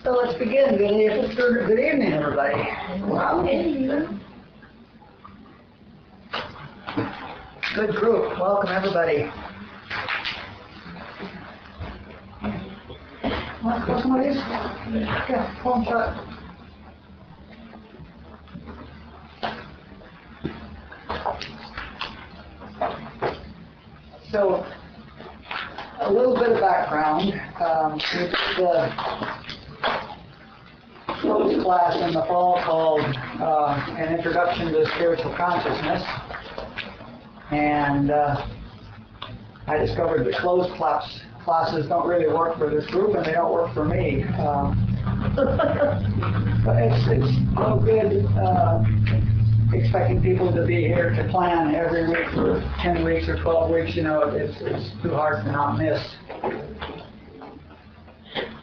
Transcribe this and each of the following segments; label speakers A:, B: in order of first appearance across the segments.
A: So let's begin. Good evening, everybody. Good group. Welcome, everybody. Want to close some of these? Yeah, pull them shut. So, a little bit of background. We did the closed class in the fall called An Introduction to Spiritual Consciousness. And I discovered that closed classes don't really work for this group, and they don't work for me. But it's no good expecting people to be here to plan every week for 10 weeks or 12 weeks. You know, it's too hard to not miss.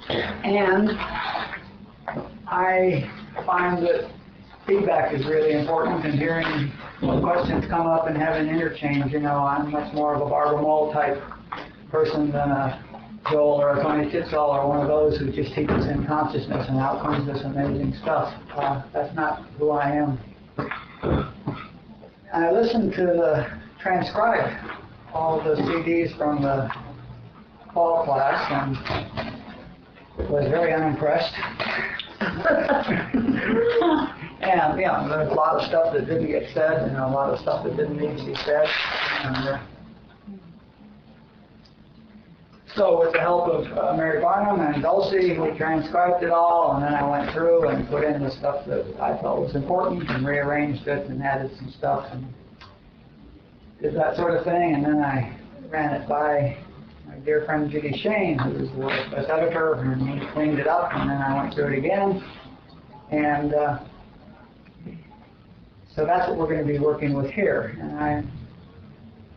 A: And I find that feedback is really important, and hearing when questions come up and having interchange. You know, I'm much more of a Barbara Moll type person than a Joel or a Tony Titzall or one of those who just teaches in consciousness and out comes this amazing stuff. That's not who I am. I listened to the transcribe, all the CDs from the fall class, and was very unimpressed. And yeah, there's a lot of stuff that didn't get said, and a lot of stuff that didn't need to be said. And, so with the help of Mary Barnum and Dulcie, we transcribed it all, and then I went through and put in the stuff that I felt was important and rearranged it and added some stuff and did that sort of thing. And then I ran it by my dear friend Judy Shane, who was the WordPress editor, and he cleaned it up, and then I went through it again. And so that's what we're going to be working with here. And I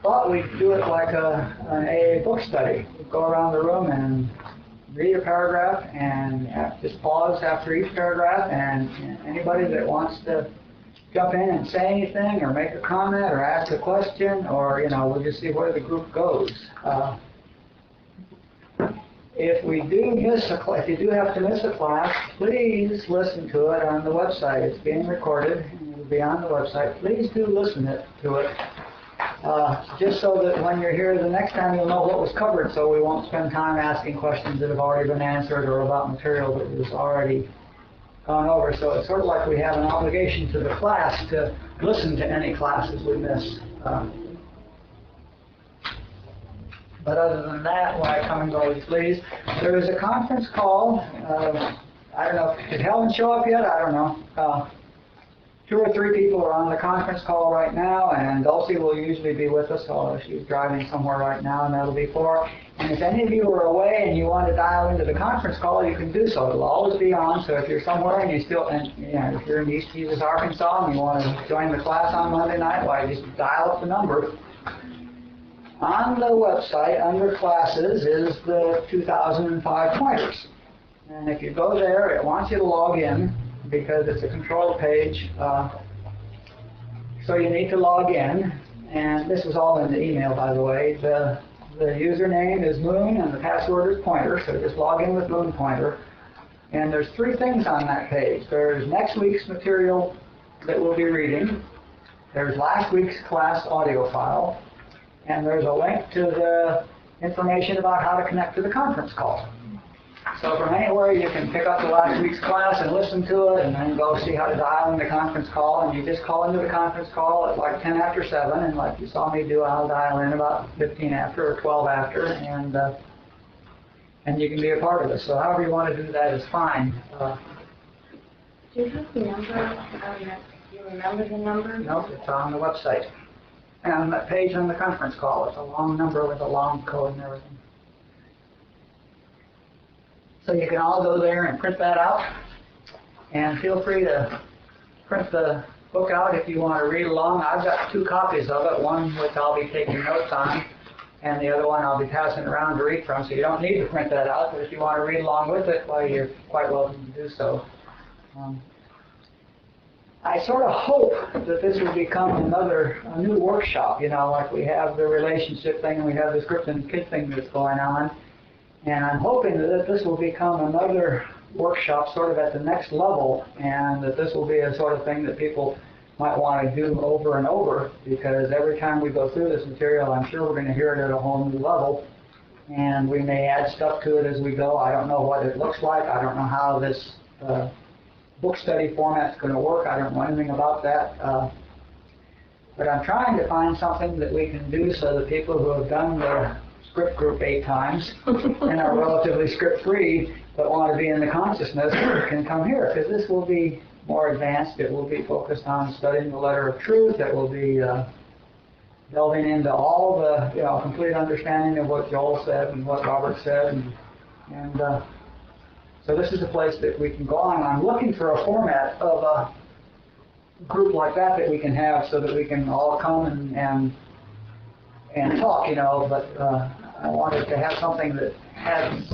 A: thought we'd do it like an AA book study. We'd go around the room and read a paragraph and just pause after each paragraph, and anybody that wants to jump in and say anything or make a comment or ask a question, or, you know, we'll just see where the group goes. If we do miss a class, if you do have to miss a class, please listen to it on the website. It's being recorded and it'll be on the website. Please do listen to it. Just so that when you're here the next time you'll know what was covered, so we won't spend time asking questions that have already been answered or about material that was already gone over. So it's sort of like we have an obligation to the class to listen to any classes we miss. But other than that, when I come and go, please. There is a conference call. I don't know, did Helen show up yet? I don't know. 2 or 3 people are on the conference call right now, and Dulcie will usually be with us, although she's driving somewhere right now, and that'll be 4. And if any of you are away and you want to dial into the conference call, you can do so. It'll always be on, so if you're somewhere and if you're in East Jesus, Arkansas, and you want to join the class on Monday night, why, just dial up the number. On the website, under classes, is the 2005 pointers. And if you go there, it wants you to log in, because it's a control page, so you need to log in, and this was all in the email, by the way. The username is Moon and the password is Pointer, so just log in with Moon Pointer. And there's 3 things on that page. There's next week's material that we'll be reading, there's last week's class audio file, and there's a link to the information about how to connect to the conference call. So from anywhere you can pick up the last week's class and listen to it, and then go see how to dial in the conference call. And you just call into the conference call at like 10 after 7, and like you saw me do, I'll dial in about 15 after or 12 after, and you can be a part of it. So however you want to do that is fine.
B: Do you have the number? Do you remember the number?
A: No, it's on the website. And on that page on the conference call, it's a long number with a long code and everything. So you can all go there and print that out, and feel free to print the book out if you want to read along. I've got 2 copies of it, one which I'll be taking notes on, and the other one I'll be passing around to read from, so you don't need to print that out, but if you want to read along with it, well, you're quite welcome to do so. I sort of hope that this will become a new workshop, you know, like we have the relationship thing and we have the script and kid thing that's going on. And I'm hoping that this will become another workshop sort of at the next level, and that this will be a sort of thing that people might want to do over and over, because every time we go through this material, I'm sure we're going to hear it at a whole new level, and we may add stuff to it as we go. I don't know what it looks like. I don't know how this book study format is going to work. I don't know anything about that. But I'm trying to find something that we can do so that people who have done the script group 8 times and are relatively script-free but want to be in the consciousness can come here, because this will be more advanced. It will be focused on studying the letter of truth. It will be delving into all the complete understanding of what Joel said and what Robert said, and so this is a place that we can go on. I'm looking for a format of a group like that we can have, so that we can all come and talk, but I wanted to have something that had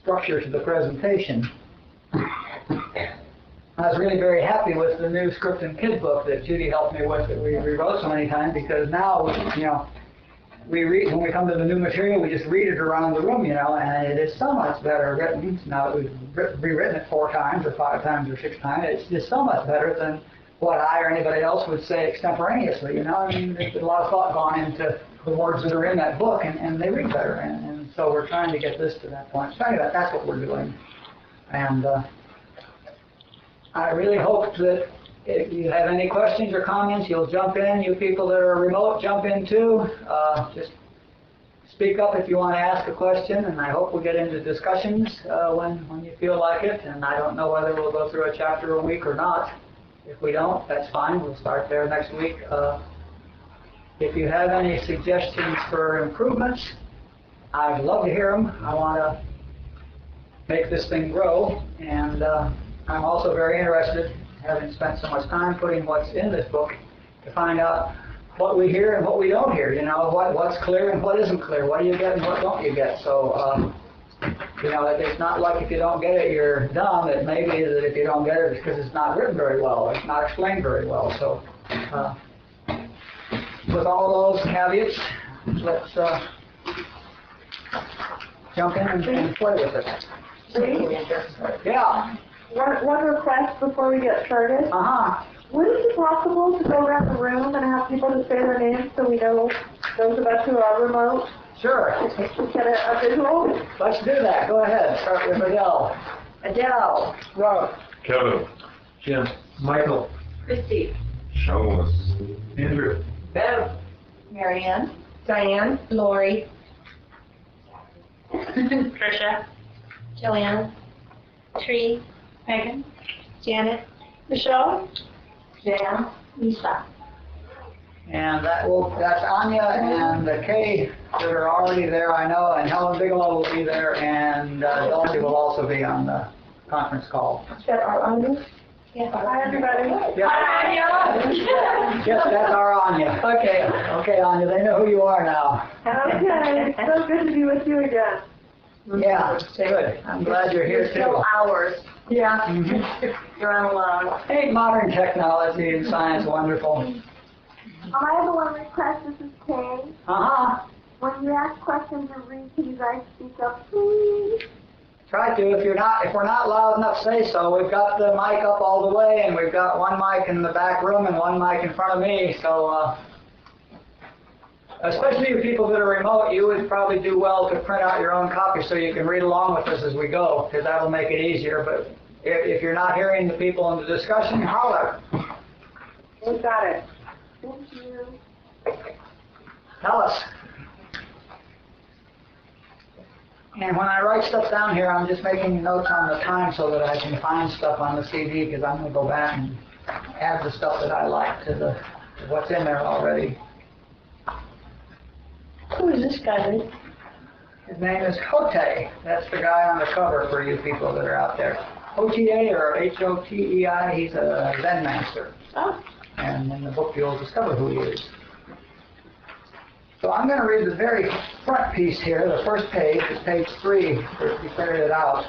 A: structure to the presentation. I was really very happy with the new script and kid book that Judy helped me with, that we rewrote so many times, because now, we read, when we come to the new material, we just read it around the room, and it is so much better written. Now that we've rewritten it 4 times or 5 times or 6 times, it's just so much better than what I or anybody else would say extemporaneously, I mean, there's a lot of thought gone into the words that are in that book, and they read better, and so we're trying to get this to that point. So anyway, that's what we're doing. And I really hope that if you have any questions or comments, you'll jump in. You people that are remote, jump in too. Just speak up if you want to ask a question, and I hope we'll get into discussions when you feel like it. And I don't know whether we'll go through a chapter a week or not. If we don't, that's fine. We'll start there next week. If you have any suggestions for improvements, I'd love to hear them. I want to make this thing grow, and I'm also very interested, having spent so much time putting what's in this book, to find out what we hear and what we don't hear, what's clear and what isn't clear, what do you get and what don't you get. So, it's not like if you don't get it, you're dumb. It may be that if you don't get it, it's because it's not written very well, or it's not explained very well. So, with all those caveats, let's jump in and play with it. Yeah.
C: One request before we get started. Would it be possible to go around the room and have people to say their names so we know those of us who are remote?
A: Sure.
C: To get a visual?
A: Let's do that. Go ahead. Start with Adele. Adele. Rob.
D: Kevin.
E: Jim.
D: Michael.
B: Christy.
D: Shameless. Andrew.
B: Bev.
C: Marianne.
B: Diane. Lori. Tricia. Joanne. Tree. Megan. Janet. Michelle. Jan. Lisa.
A: And that's Anya and Kay that are already there, I know, and Helen Bigelow will be there, and Dulcie will also be on the conference call.
C: Is that our Anya?
B: Yeah.
C: Hi, everybody.
A: Yes.
B: Hi, Anya.
A: Yes, that's our Anya. Okay, Anya, they know who you are now.
C: Okay. So good to be with you again.
A: Yeah, good. I'm glad you're here too.
B: Still hours.
A: Yeah.
B: You're on alone.
A: Ain't modern technology and science wonderful?
C: I have one request. This is Kay. When you ask questions and read, can you guys speak up, please?
A: Try to. If we're not loud enough, say so. We've got the mic up all the way, and we've got one mic in the back room and one mic in front of me. So, especially you people that are remote, you would probably do well to print out your own copy so you can read along with us as we go, because that'll make it easier. But if you're not hearing the people in the discussion, holler.
C: We got it. Thank you.
A: Tell us. And when I write stuff down here, I'm just making notes on the time so that I can find stuff on the CD, because I'm going to go back and add the stuff that I like to what's in there already.
B: Who is this guy?
A: His name is Hote. That's the guy on the cover for you people that are out there. Hotei, or Hotei, he's a Zen master.
B: Oh.
A: And in the book you'll discover who he is. So I'm going to read the very front piece here. The first page is page 3, if you printed it out.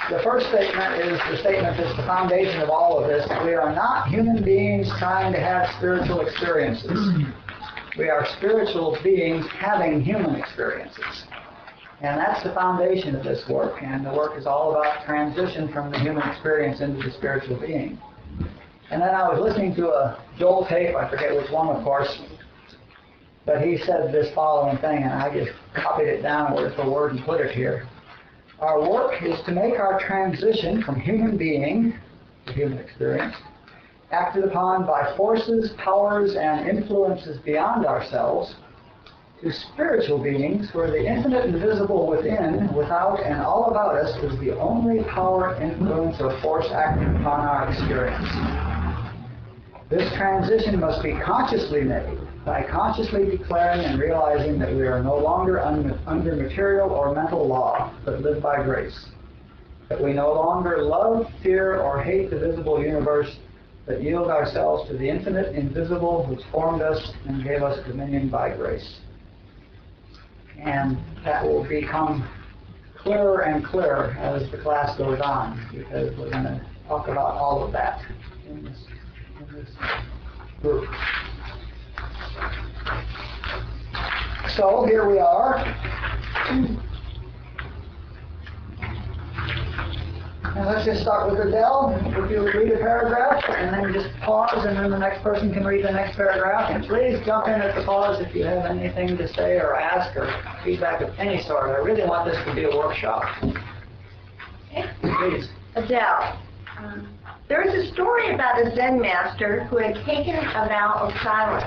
A: The first statement is the statement that's the foundation of all of this. We are not human beings trying to have spiritual experiences. We are spiritual beings having human experiences. And that's the foundation of this work, and the work is all about transition from the human experience into the spiritual being. And then I was listening to a Joel tape, I forget which one, of course, but he said this following thing, and I just copied it down word for word and put it here. Our work is to make our transition from human being, the human experience, acted upon by forces, powers, and influences beyond ourselves, to spiritual beings where the infinite invisible within, without, and all about us is the only power, influence, or force acting upon our experience. This transition must be consciously made by consciously declaring and realizing that we are no longer under material or mental law, but live by grace. That we no longer love, fear, or hate the visible universe, but yield ourselves to the infinite invisible which formed us and gave us dominion by grace. And that will become clearer and clearer as the class goes on, because we're going to talk about all of that in this group. So here we are. And let's just start with Adele. If you read a paragraph, and then just pause, and then the next person can read the next paragraph. And please jump in at the pause if you have anything to say or ask or feedback of any sort. I really want this to be a workshop.
B: Okay.
A: Please.
B: Adele, there is a story about a Zen master who had taken a vow of silence.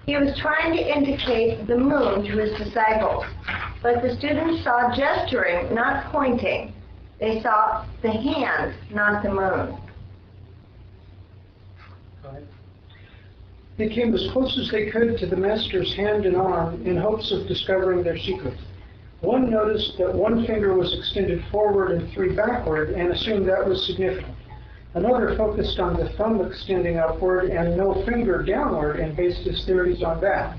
B: He was trying to indicate the moon to his disciples, but the students saw gesturing, not pointing. They saw the hand, not the moon.
E: They came as close as they could to the master's hand and arm in hopes of discovering their secret. One noticed that one finger was extended forward and three backward and assumed that was significant. Another focused on the thumb extending upward and no finger downward and based his theories on that.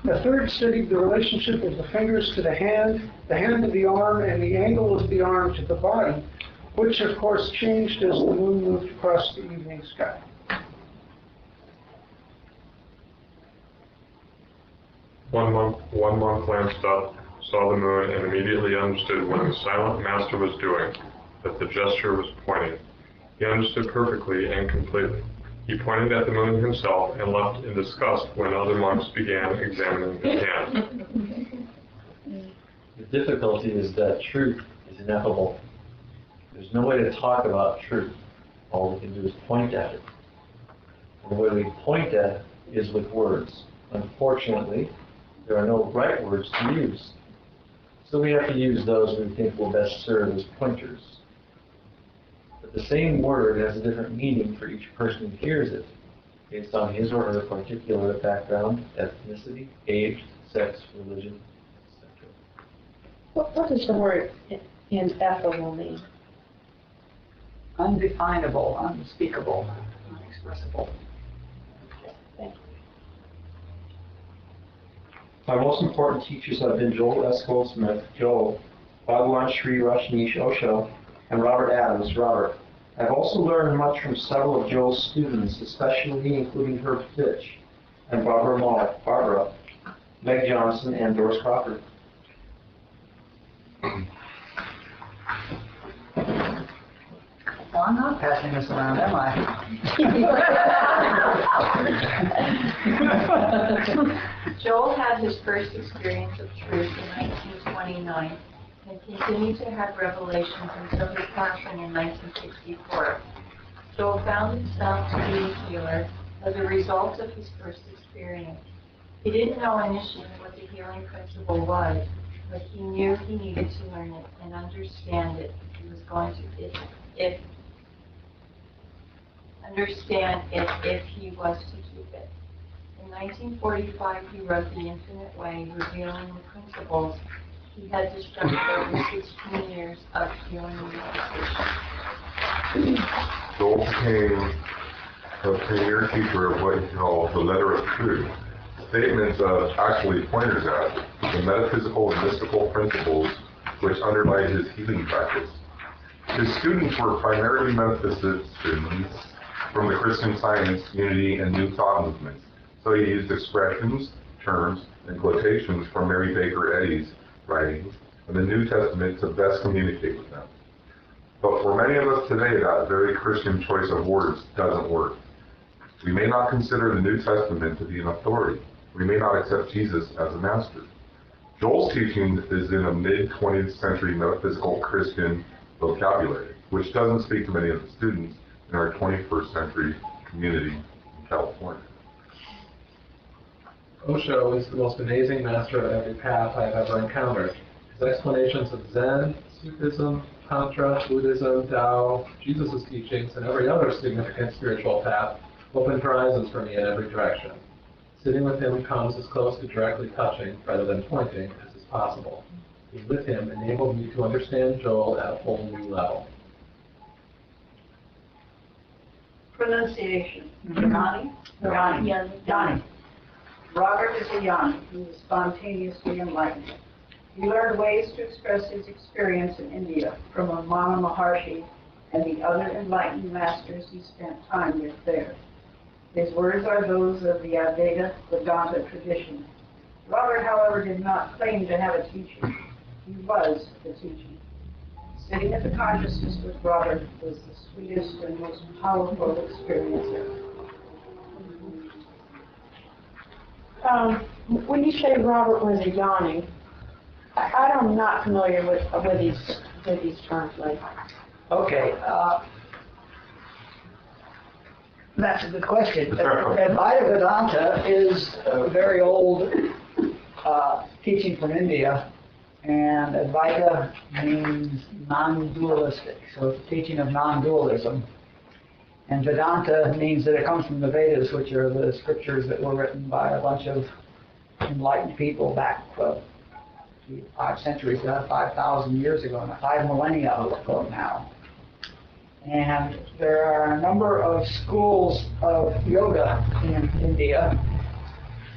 E: A third studied the relationship of the fingers to the hand to the arm, and the angle of the arm to the body, which of course changed as the moon moved across the evening sky.
F: One monk glanced up, saw the moon, and immediately understood what the silent master was doing, that the gesture was pointing. He understood perfectly and completely. He pointed at the moon himself and left in disgust when other monks began examining his hand.
G: The difficulty is that truth is ineffable. There's no way to talk about truth. All we can do is point at it. And the way we point at it is with words. Unfortunately, there are no right words to use. So we have to use those we think will best serve as pointers. But the same word has a different meaning for each person who hears it, based on his or her particular background, ethnicity, age, sex, religion, etc.
C: What does the word ineffable mean?
A: Undefinable, unspeakable, inexpressible.
H: My most important teachers have been Joel S. Goldsmith, Joel, Bhagwan Rashneesh, Osho, and Robert Adams, Robert. I've also learned much from several of Joel's students, especially including Herb Fitch and Barbara Mollett, Barbara, Meg Johnson, and Doris Crawford.
A: Well, I'm not passing this around, am I?
I: Joel had his first experience of truth in 1929 and continued to have revelations until his passing in 1964. Joel found himself to be a healer as a result of his first experience. He didn't know initially what the healing principle was, but he knew he needed to learn it and understand it if he was going to if he was to keep it. In 1945, he wrote The Infinite Way, revealing the principles he had discovered over 16 years of healing meditation.
F: Joel became a premier teacher of what he called the letter of truth. Statements actually pointers at the metaphysical and mystical principles which underlie his healing practice. His students were primarily metaphysicians from the Christian Science, Unity, and New Thought movements, so he used expressions, terms, and quotations from Mary Baker Eddy's writings, and the New Testament to best communicate with them. But for many of us today, that very Christian choice of words doesn't work. We may not consider the New Testament to be an authority. We may not accept Jesus as a master. Joel's teaching is in a mid-20th century metaphysical Christian vocabulary, which doesn't speak to many of the students in our 21st century community in California.
H: Osho is the most amazing master of every path I have ever encountered. His explanations of Zen, Sufism, Tantra, Buddhism, Tao, Jesus' teachings, and every other significant spiritual path open horizons for me in every direction. Sitting with him comes as close to directly touching, rather than pointing, as is possible. Being with him enabled me to understand Joel at a whole new level.
J: Pronunciation. Yanni? Yanni. Robert is a Yanni. He was spontaneously enlightened. He learned ways to express his experience in India from Ramana Maharshi and the other enlightened masters he spent time with there. His words are those of the Advaita Vedanta tradition. Robert, however, did not claim to have a teacher. He was the teaching. Sitting at the consciousness with Robert was the sweetest and most powerful experience ever.
C: When you say Robert was a yawning, I'm not familiar with these terms. Like,
A: Okay, that's a good question. Advaita Vedanta is a very old teaching from India, and Advaita means non-dualistic, so it's a teaching of non-dualism. And Vedanta means that it comes from the Vedas, which are the scriptures that were written by a bunch of enlightened people back 5 centuries ago, 5,000 years ago, 5 millennia ago now. And there are a number of schools of yoga in India,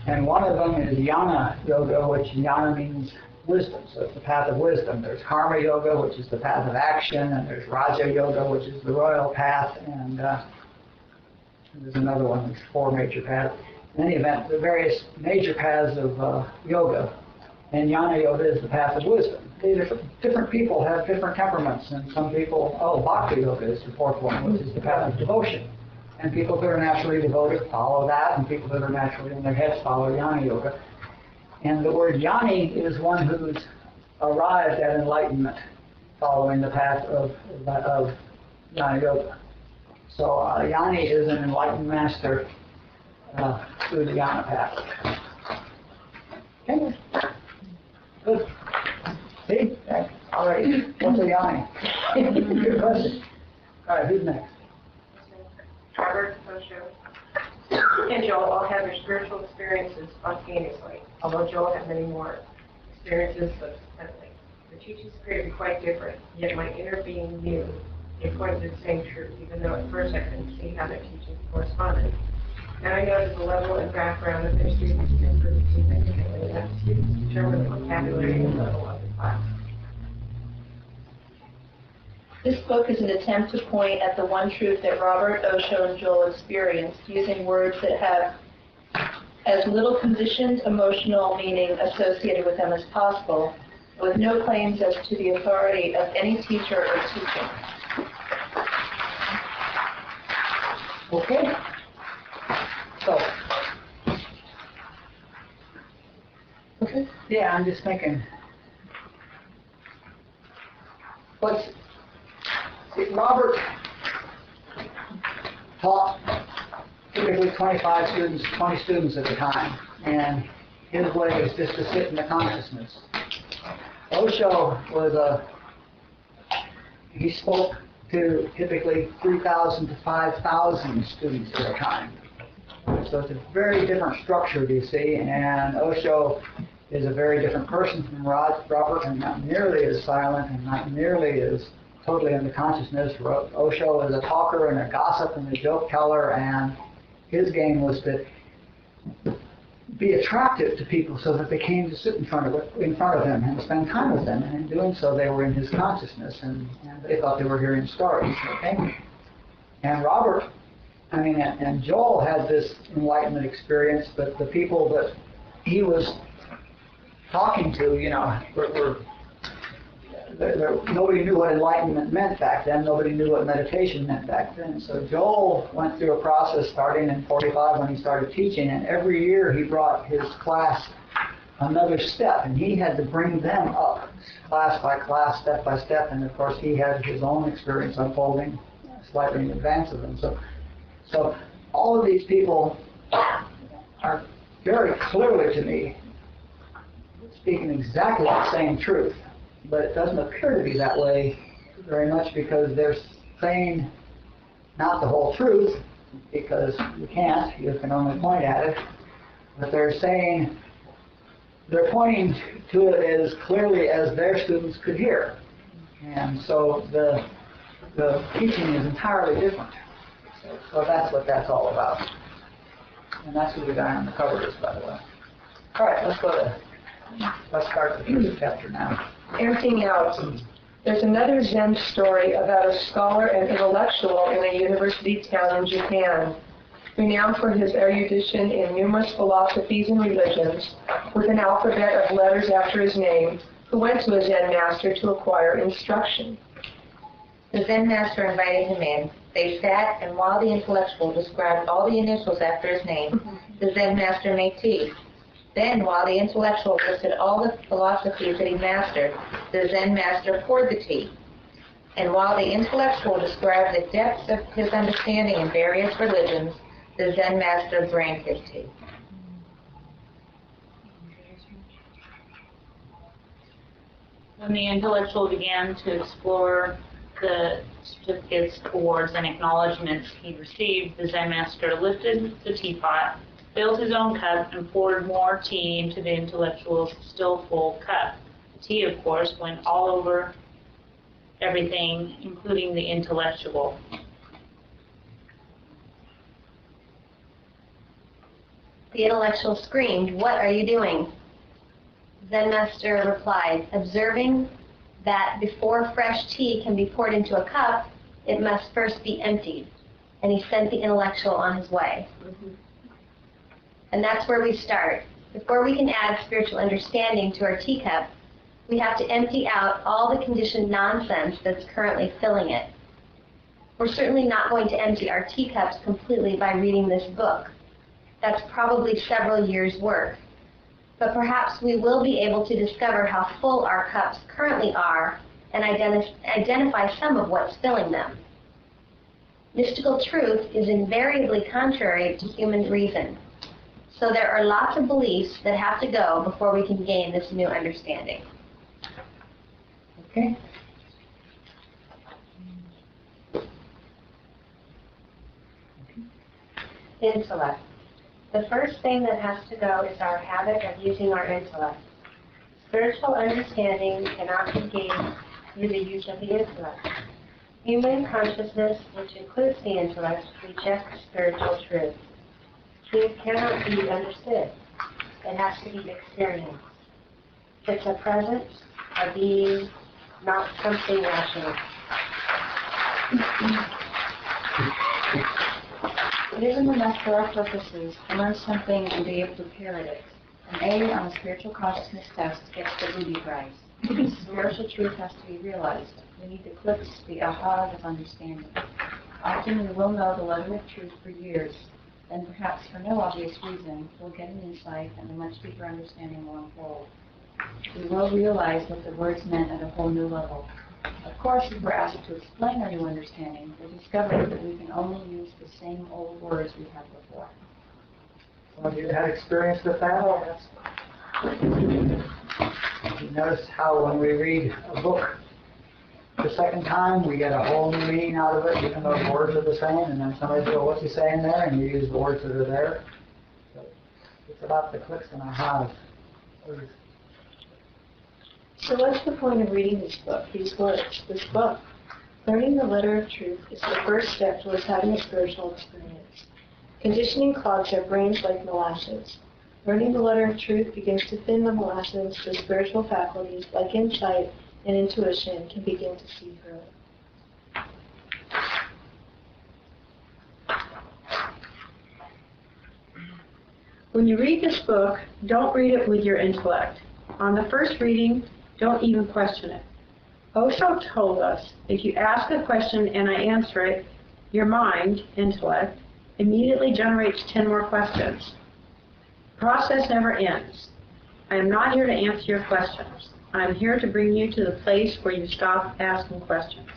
A: and one of them is Jnana Yoga, which Jnana means wisdom, so it's the path of wisdom. There's Karma Yoga, which is the path of action, and there's Raja Yoga, which is the royal path, and there's another one, there's 4 major paths. In any event, the various major paths of yoga, and Jnana Yoga is the path of wisdom. Different people have different temperaments, and some people, Bhakti Yoga is the 4th one, which is the path of devotion. And people that are naturally devoted follow that, and people that are naturally in their heads follow Jnana Yoga. And the word Jnani is one who's arrived at enlightenment following the path of Jnana Yoga. So Jnani is an enlightened master through the Jnana path. Okay. Good. See? All right. What's a Jnani? Good question. All right, who's next?
K: Robert, Osho, and Joel all had their spiritual experiences spontaneously, although Joel had many more experiences subsequently. The teachings appeared to be quite different, yet my inner being knew they pointed to the same truth, even though at first I couldn't see how their teachings corresponded. Now I know that the level and background of their students differed significantly, and that students determine the vocabulary and level of the class.
B: This book is an attempt to point at the one truth that Robert, Osho, and Joel experienced, using words that have as little conditioned emotional meaning associated with them as possible, with no claims as to the authority of any teacher or teaching.
A: Okay. So. Okay. Yeah, I'm just thinking. Robert taught typically 25 students, 20 students at a time, and his way is just to sit in the consciousness. Osho he spoke to typically 3,000 to 5,000 students at a time. So it's a very different structure, do you see, and Osho is a very different person from Robert, and not nearly as silent and not nearly as totally in the consciousness. Osho is a talker and a gossip and a joke teller, and his game was to be attractive to people so that they came to sit in front of him and spend time with them. And in doing so, they were in his consciousness, and they thought they were hearing stories. Okay? And Robert, and Joel had this enlightenment experience, but the people that he was talking to, were nobody knew what enlightenment meant back then. Nobody knew what meditation meant back then. So Joel went through a process starting in 45 when he started teaching, and every year he brought his class another step, and he had to bring them up class by class, step by step, and of course he had his own experience unfolding slightly in advance of them. So all of these people are very clearly to me speaking exactly the same truth, but it doesn't appear to be that way very much because they're saying not the whole truth, because you can't, you can only point at it, but they're pointing to it as clearly as their students could hear. And so the teaching is entirely different. So that's what that's all about. And that's who the guy on the cover is, by the way. All right, let's start the first chapter now.
K: Emptying out. There's another Zen story about a scholar and intellectual in a university town in Japan, renowned for his erudition in numerous philosophies and religions, with an alphabet of letters after his name, who went to a Zen master to acquire instruction.
B: The Zen master invited him in. They sat, and while the intellectual described all the initials after his name, the Zen master made tea. Then, while the intellectual listed all the philosophies that he mastered, the Zen master poured the tea. And while the intellectual described the depths of his understanding in various religions, the Zen master drank his tea.
L: When the intellectual began to explore the certificates, awards, and acknowledgments he received, the Zen master lifted the teapot, filled his own cup, and poured more tea into the intellectual's still full cup. The tea, of course, went all over everything, including the intellectual.
B: The intellectual screamed, "What are you doing?" Zen master replied, "Observing that before fresh tea can be poured into a cup, it must first be emptied." And he sent the intellectual on his way. And that's where we start. Before we can add spiritual understanding to our teacup, we have to empty out all the conditioned nonsense that's currently filling it. We're certainly not going to empty our teacups completely by reading this book. That's probably several years' work. But perhaps we will be able to discover how full our cups currently are and identify some of what's filling them. Mystical truth is invariably contrary to human reason. So there are lots of beliefs that have to go before we can gain this new understanding.
A: Okay.
B: Intellect. The first thing that has to go is our habit of using our intellect. Spiritual understanding cannot be gained through the use of the intellect. Human consciousness, which includes the intellect, rejects spiritual truth. Truth cannot be understood. It has to be experienced. It's a presence, a being, not something rational.
M: It isn't enough for our purposes to learn something and be able to parrot it. An A on a spiritual consciousness test gets the booby prize. Spiritual truth has to be realized. We need the clicks, the ahas of understanding. Often we will know the letter of truth for years. Then perhaps for no obvious reason, we'll get an insight and a much deeper understanding will unfold. We will realize what the words meant at a whole new level. Of course, if we're asked to explain our new understanding, we'll discover that we can only use the same old words we had before.
A: Some of you had experience with that? You notice how when we read a book the second time, we get a whole new meaning out of it, even though the words are the same, and then somebody says, what's he saying there? And you use the words that are there. So it's about the clicks and ahas.
K: So what's the point of reading this book, these words, this book? Learning the letter of truth is the first step towards having a spiritual experience. Conditioning clogs our brains like molasses. Learning the letter of truth begins to thin the molasses so spiritual faculties like insight and intuition can begin to see through it. When you read this book, don't read it with your intellect. On the first reading, don't even question it.
J: Osho told us, if you ask a question and I answer it, your mind, intellect, immediately generates 10 more questions. The process never ends. I am not here to answer your questions. I am here to bring you to the place where you stop asking questions.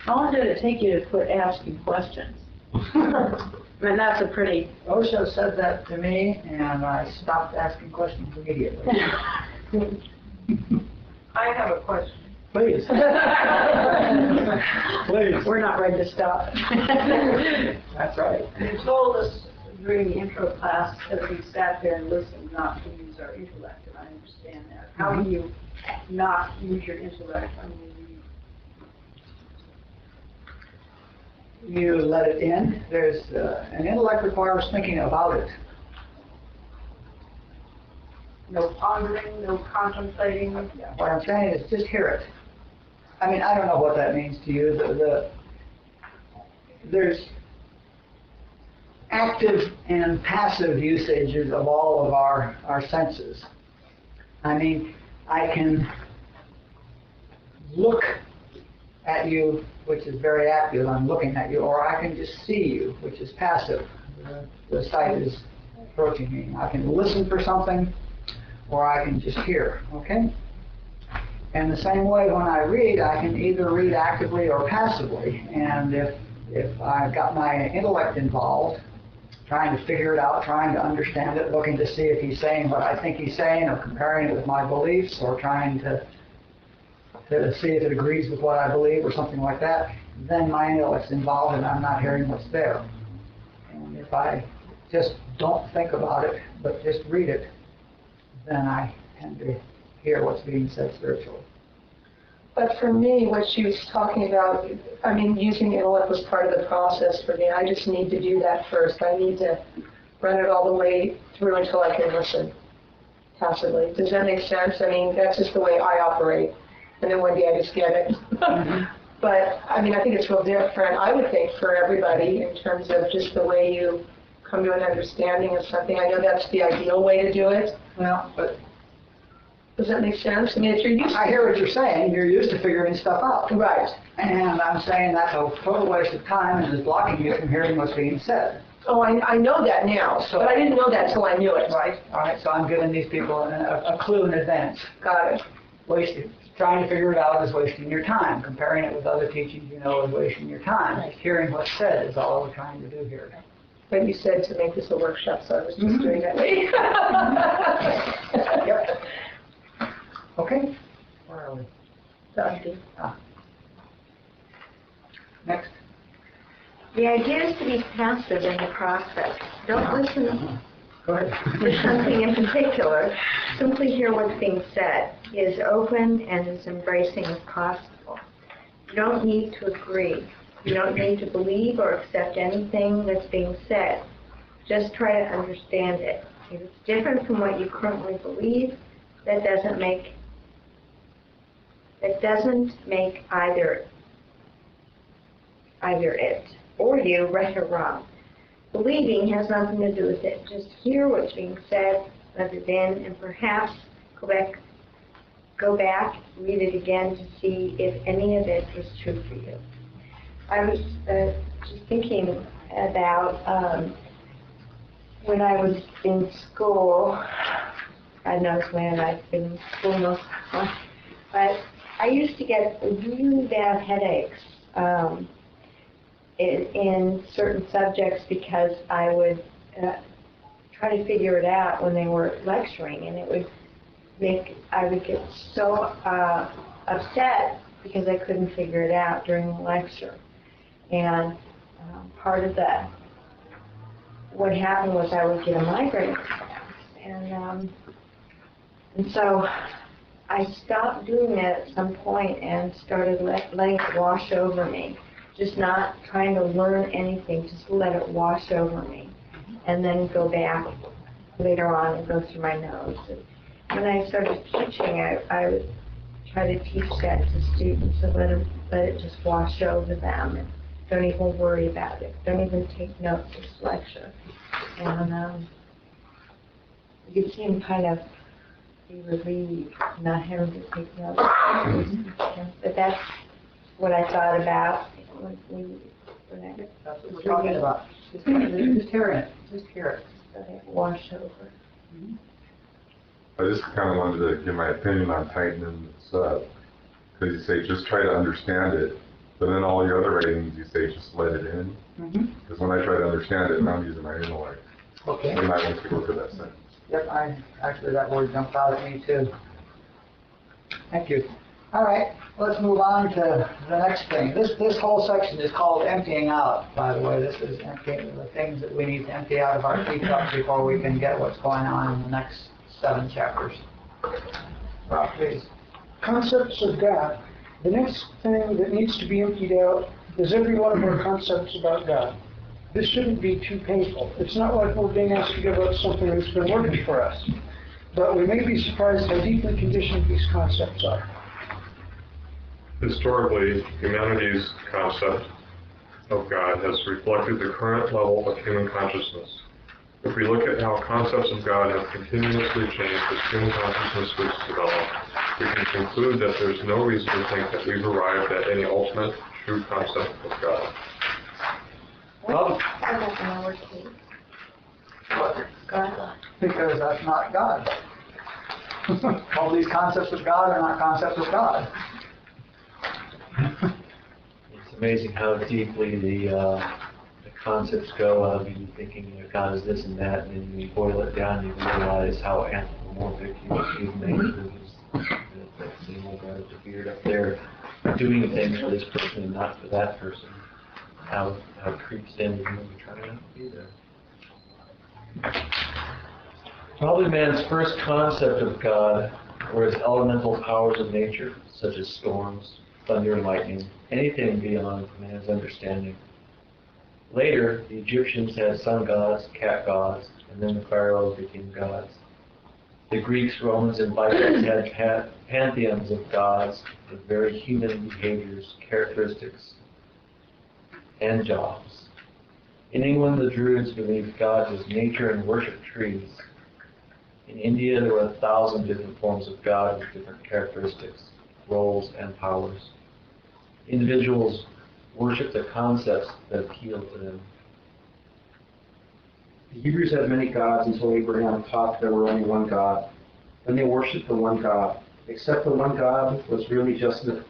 J: How long did it take you to quit asking questions? I mean, that's a pretty...
A: Osho said that to me, and I stopped asking questions immediately.
K: I have a question.
A: Please. Please.
J: We're not ready to stop.
A: That's right.
J: You told us during the intro class that we sat there and listened not to use our intellect, and I understand that. How do you not use your intellect when you read?
A: You let it in. There's an intellect requires thinking about it.
J: No pondering, no contemplating?
A: What I'm saying is just hear it. I mean, I don't know what that means to you. There's active and passive usages of all of our senses. I mean, I can look at you, which is very active, I'm looking at you, or I can just see you, which is passive. The sight is approaching me. I can listen for something, or I can just hear, okay? And the same way when I read, I can either read actively or passively. And if I've got my intellect involved, trying to figure it out, trying to understand it, looking to see if he's saying what I think he's saying, or comparing it with my beliefs, or trying to see if it agrees with what I believe, or something like that, then my intellect's involved and I'm not hearing what's there. And if I just don't think about it, but just read it, then I tend to hear what's being said spiritually.
C: But for me, what she was talking about, I mean, using intellect was part of the process for me. I just need to do that first. I need to run it all the way through until I can listen passively. Does that make sense? I mean, that's just the way I operate. And then one day I just get it. But, I mean, I think it's real different, I would think, for everybody in terms of just the way you come to an understanding of something. I know that's the ideal way to do it.
A: Well, but
C: does that make sense? I mean, if you're used to...
A: I hear what you're saying. You're used to figuring stuff out.
C: Right.
A: And I'm saying that's a total waste of time and is blocking you from hearing what's being said.
C: Oh, I know that now, but I didn't know that until I knew it.
A: Right. All right. So I'm giving these people a clue in advance.
C: Got it.
A: Trying to figure it out is wasting your time. Comparing it with other teachings you know is wasting your time.
C: Right.
A: Hearing what's said is all we're trying to do here.
C: But you said to make this a workshop, so I was just doing that way.
A: Yep. Okay. Where are we? Next.
B: The idea is to be passive in the process. Don't listen
A: Go ahead.
B: to something in particular. Simply hear what's being said. He is open and as embracing as possible. You don't need to agree. You don't need to believe or accept anything that's being said. Just try to understand it. If it's different from what you currently believe, that doesn't make either it or you right or wrong. Believing has nothing to do with it. Just hear what's being said, let it in, and perhaps go back, read it again to see if any of it is true for you. I was just thinking about when I was in school. God knows when I've been in school most of the time, but I used to get really bad headaches in certain subjects because I would try to figure it out when they were lecturing, and I would get so upset because I couldn't figure it out during the lecture. And part of that, what happened was I would get a migraine, and so I stopped doing that at some point and started letting it wash over me. Just not trying to learn anything, just let it wash over me. And then go back later on and go through my nose. And when I started teaching, I would try to teach that to students and let it just wash over them. And don't even worry about it. Don't even take notes of this lecture. And you could see them kind of be relieved, not having to take the other. But that's what I thought about when
A: That's what we're talking about. Just hearing it, just hear it.
B: so they wash over.
F: I just kind of wanted to give my opinion on tightening this up. Because you say, just try to understand it, but then all your other writings, you say, just let it in. Because when I try to understand it, I'm using my intellect.
A: Okay.
F: And I want to go to that sentence.
A: Yep, actually that word jumped out at me too. Thank you. All right, let's move on to the next thing. This whole section is called emptying out, by the way. This is emptying the things that we need to empty out of our teacups before we can get what's going on in the next 7 chapters. Rob, please.
E: Concepts of God. The next thing that needs to be emptied out is every one of our concepts about God. This shouldn't be too painful. It's not like we're being asked to give up something that's been working for us. But we may be surprised how deeply conditioned these concepts are.
N: Historically, humanity's concept of God has reflected the current level of human consciousness. If we look at how concepts of God have continuously changed as human consciousness was developed, we can conclude that there's no reason to think that we've arrived at any ultimate true concept of God.
B: What about the Lord's case? God.
A: Because that's not God. All these concepts of God are not concepts of God.
G: It's amazing how deeply the concepts go. I mean, thinking God is this and that, and then you boil it down, you realize how anthropomorphic human nature is. That same old guy with the beard up there, doing things for this person and not for that person. How it creeps in, even though we try not to be there. Probably man's first concept of God were his elemental powers of nature, such as storms, thunder and lightning, anything beyond man's understanding. Later, the Egyptians had sun gods, cat gods, and then the pharaohs became gods. The Greeks, Romans, and Vikings had pantheons of gods with very human behaviors, characteristics, and jobs. In England, the Druids believed God was nature and worshipped trees. In India, there were 1,000 different forms of God with different characteristics, roles, and powers. Individuals worship the concepts that appeal to them.
H: The Hebrews had many gods until Abraham taught there were only one God. Then they worshipped the one God, except the one God was really just an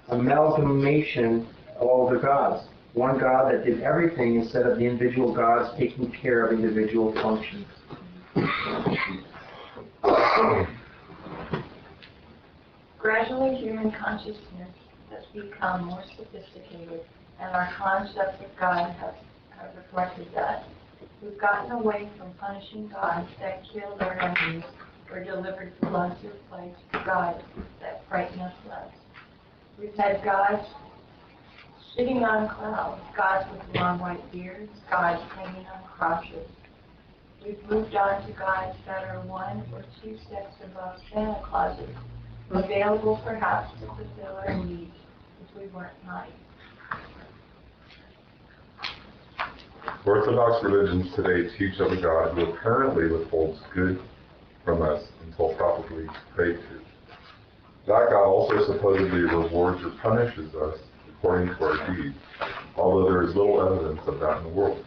H: amalgamation of all the gods. One God that did everything instead of the individual gods taking care of individual functions.
I: Gradually, human consciousness has become more sophisticated, and our concepts of God have reflected that. We've gotten away from punishing gods that killed our enemies or delivered floods or plagues to gods that frighten us less. We've had gods sitting on clouds, gods with long white beards, gods hanging on crotches. We've moved on to gods that are 1 or 2 steps above Santa Clauses, available perhaps to fulfill our needs if we weren't nice.
F: Orthodox religions today teach of a God who apparently withholds good from us until properly prayed to. That God also supposedly rewards or punishes us according to our deeds, although there is little evidence of that in the world.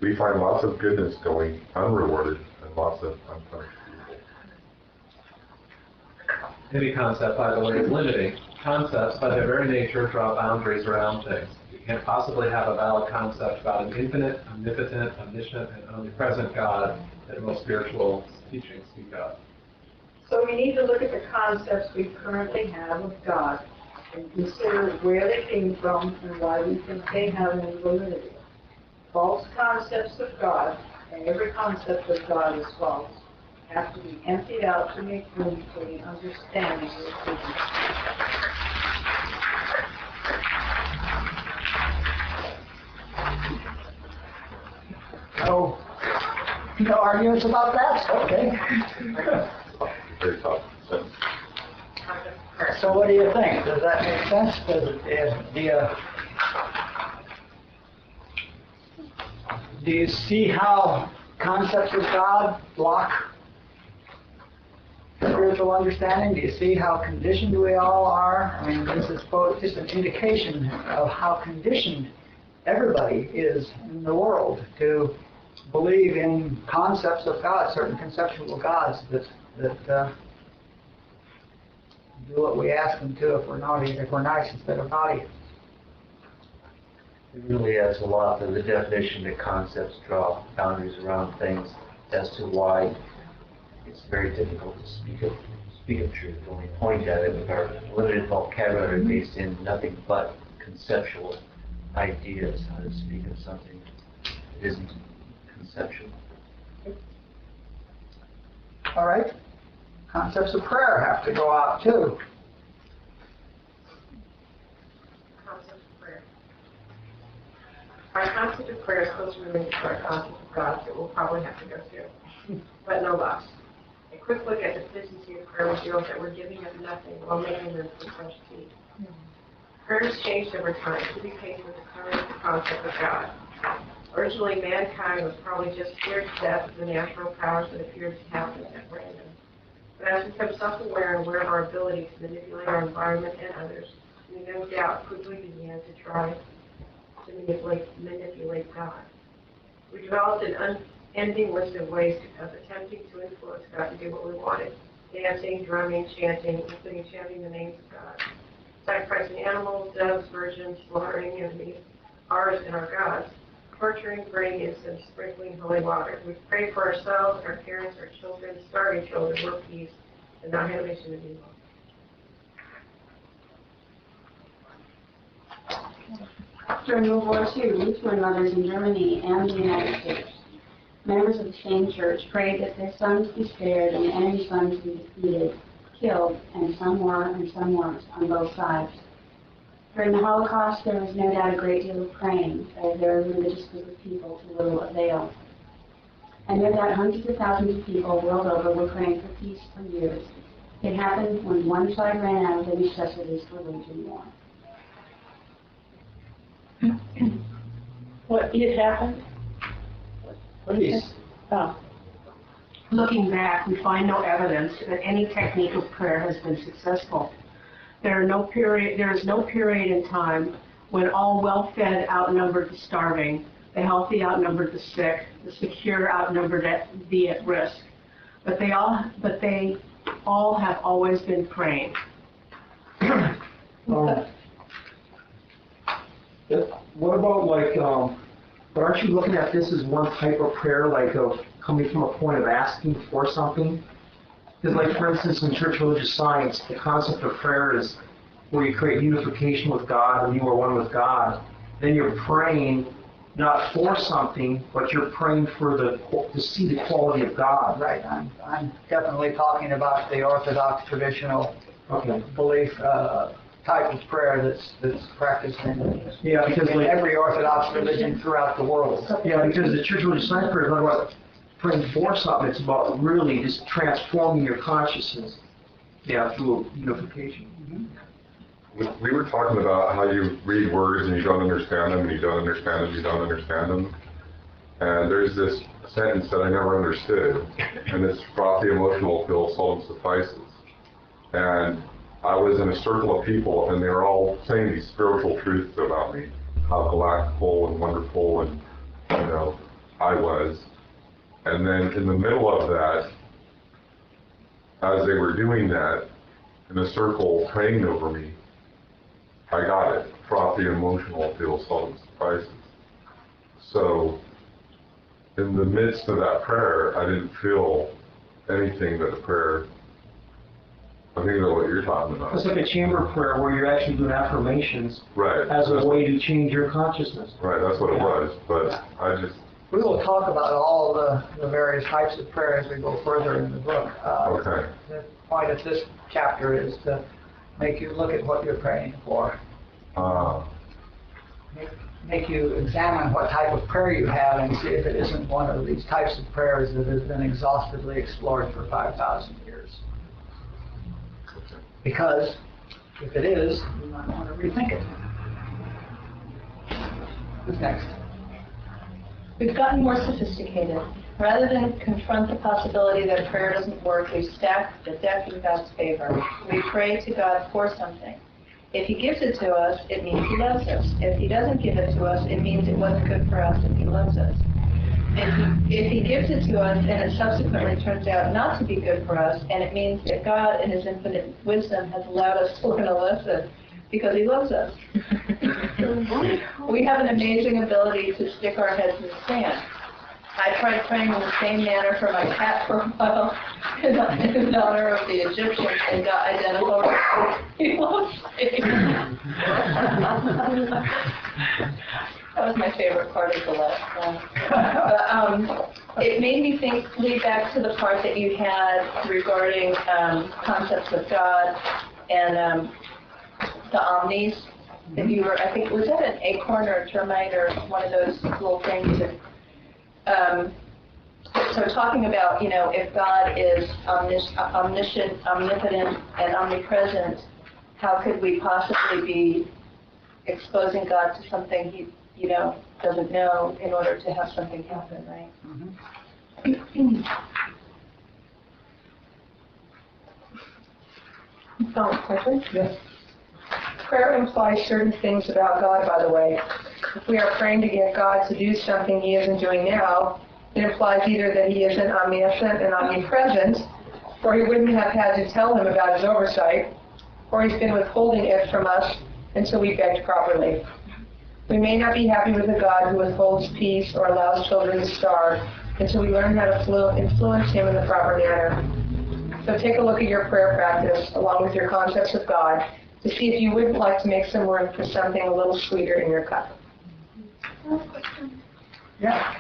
F: We find lots of goodness going unrewarded and lots of unpunished evil.
O: Any concept, by the way, is limiting. Concepts, by their very nature, draw boundaries around things. You can't possibly have a valid concept about an infinite, omnipotent, omniscient, and omnipresent God that most spiritual teachings speak of.
J: So we need to look at the concepts we currently have of God and consider where they came from and why we think they have any validity. False concepts of God, and every concept of God is false, have to be emptied out to make room for the understanding of Jesus.
A: No arguments about that? Okay.
F: Very tough.
A: So what do you think? Does that make sense? Do you see how concepts of God block spiritual understanding? Do you see how conditioned we all are? I mean, this is just an indication of how conditioned everybody is in the world to believe in concepts of God, certain conceptual gods that do what we ask them to if we're naughty, if we're nice instead of naughty.
G: It really adds a lot to the definition that concepts draw boundaries around things as to why it's very difficult to speak of truth when we point at it with our limited vocabulary based in nothing but conceptual ideas, how to speak of something that isn't conceptual.
A: All right. Concepts of prayer have to go out too.
K: Concept of prayer. Our concept of prayer is closely related to our concept of God, so we'll probably have to go through, but no loss. A quick look at the deficiency of prayer reveals that we're giving up nothing while making room for fresh seed. Prayer has changed over time to be paid with the current concept of God. Originally, mankind was probably just scared to death of the natural powers that appeared to happen at random. But as we become self-aware and aware of our ability to manipulate our environment and others, we no doubt quickly began to try to manipulate God. We developed an unending list of ways of attempting to influence God to do what we wanted: dancing, drumming, chanting, including chanting the names of God, sacrificing animals, doves, virgins, slaughtering enemies, ours and our gods, torturing, burning incense, sprinkling holy water. We pray for ourselves, our parents, our children, starving children, world peace, and not have a mission of evil.
P: During World War II, Lutheran mothers in Germany and the United States, members of the same church, prayed that their sons be spared and the enemy sons be defeated, killed, and some were and some weren't on both sides. During the Holocaust, there was no doubt a great deal of praying by a very religious group of people to little avail. And no doubt hundreds of thousands of people world over were praying for peace for years. It happened when one side ran out of the necessities for waging war.
J: What did happen?
A: Please.
C: Looking back, we find no evidence that any technique of prayer has been successful. There is no period in time when all well-fed outnumbered the starving, the healthy outnumbered the sick, the secure outnumbered the at risk. But they all have always been praying.
H: What about but aren't you looking at this as one type of prayer, like of coming from a point of asking for something? Because for instance, in church religious science, the concept of prayer is where you create unification with God and you are one with God. Then you're praying not for something, but you're praying for to see the quality of God.
A: Right. I'm definitely talking about the Orthodox traditional belief type of prayer that's practiced in every Orthodox religion throughout the world.
H: Yeah, because the church religious science prayer is not about praying for something. It's about really just transforming your consciousness. Through unification.
F: Mm-hmm. We were talking about how you read words and you don't understand them, and you don't understand them, you don't understand them. And there's this sentence that I never understood, and it's frothy emotional pill seldom suffices. And I was in a circle of people, and they were all saying these spiritual truths about me, how galactical and wonderful and I was. And then in the middle of that, as they were doing that, in a circle praying over me, I got it. Frothy emotional pill seldom suffices. So, in the midst of that prayer, I didn't feel anything but a prayer. I think that's what you're talking about.
H: It's like a chamber prayer where you're actually doing affirmations as a way to change your consciousness.
F: Right, that's what it was. But I just...
A: We will talk about all the various types of prayer as we go further in the book. The point of this chapter is to make you look at what you're praying for. Make you examine what type of prayer you have and see if it isn't one of these types of prayers that has been exhaustively explored for 5,000 years. Because if it is, you might want to rethink it. Who's next?
C: We've gotten more sophisticated. Rather than confront the possibility that prayer doesn't work, we stack the deck in God's favor. We pray to God for something. If He gives it to us, it means He loves us. If He doesn't give it to us, it means it wasn't good for us and He loves us. If he gives it to us and it subsequently turns out not to be good for us, and it means that God in His infinite wisdom has allowed us to learn a lesson because He loves us. We have an amazing ability to stick our heads in the sand. I tried praying in the same manner for my cat for a while in honor of the Egyptians and got identical results. He loves me. That was my favorite part of the last one. But it made me lead back to the part that you had regarding concepts of God and the omnis. That you were, I think, was that an acorn or a termite or one of those little things? So talking about, if God is omniscient, omnipotent, and omnipresent, how could we possibly be exposing God to something He doesn't know in order to have something happen, right? Mm-hmm. Yes. Prayer implies certain things about God, by the way. If we are praying to get God to do something He isn't doing now, it implies either that He isn't omniscient and omnipresent, or He wouldn't have had to tell Him about His oversight, or He's been withholding it from us until we begged properly. We may not be happy with a God who withholds peace or allows children to starve until we learn how to influence Him in the proper manner. So take a look at your prayer practice along with your concepts of God to see if you wouldn't like to make some room for something a little sweeter in your cup. Yeah.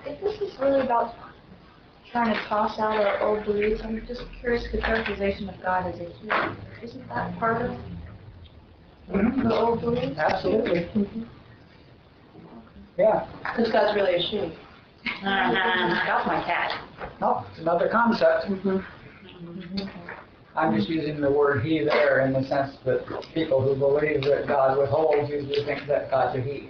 M: If this is really about trying to toss out our old beliefs, I'm just curious the characterization of God as a healer. Isn't that part of the old beliefs?
A: Absolutely. Yeah.
C: Because God's really a she.
L: Got my cat.
A: No, it's another concept. I'm just using the word he there in the sense that people who believe that God withholds usually think that God's a he.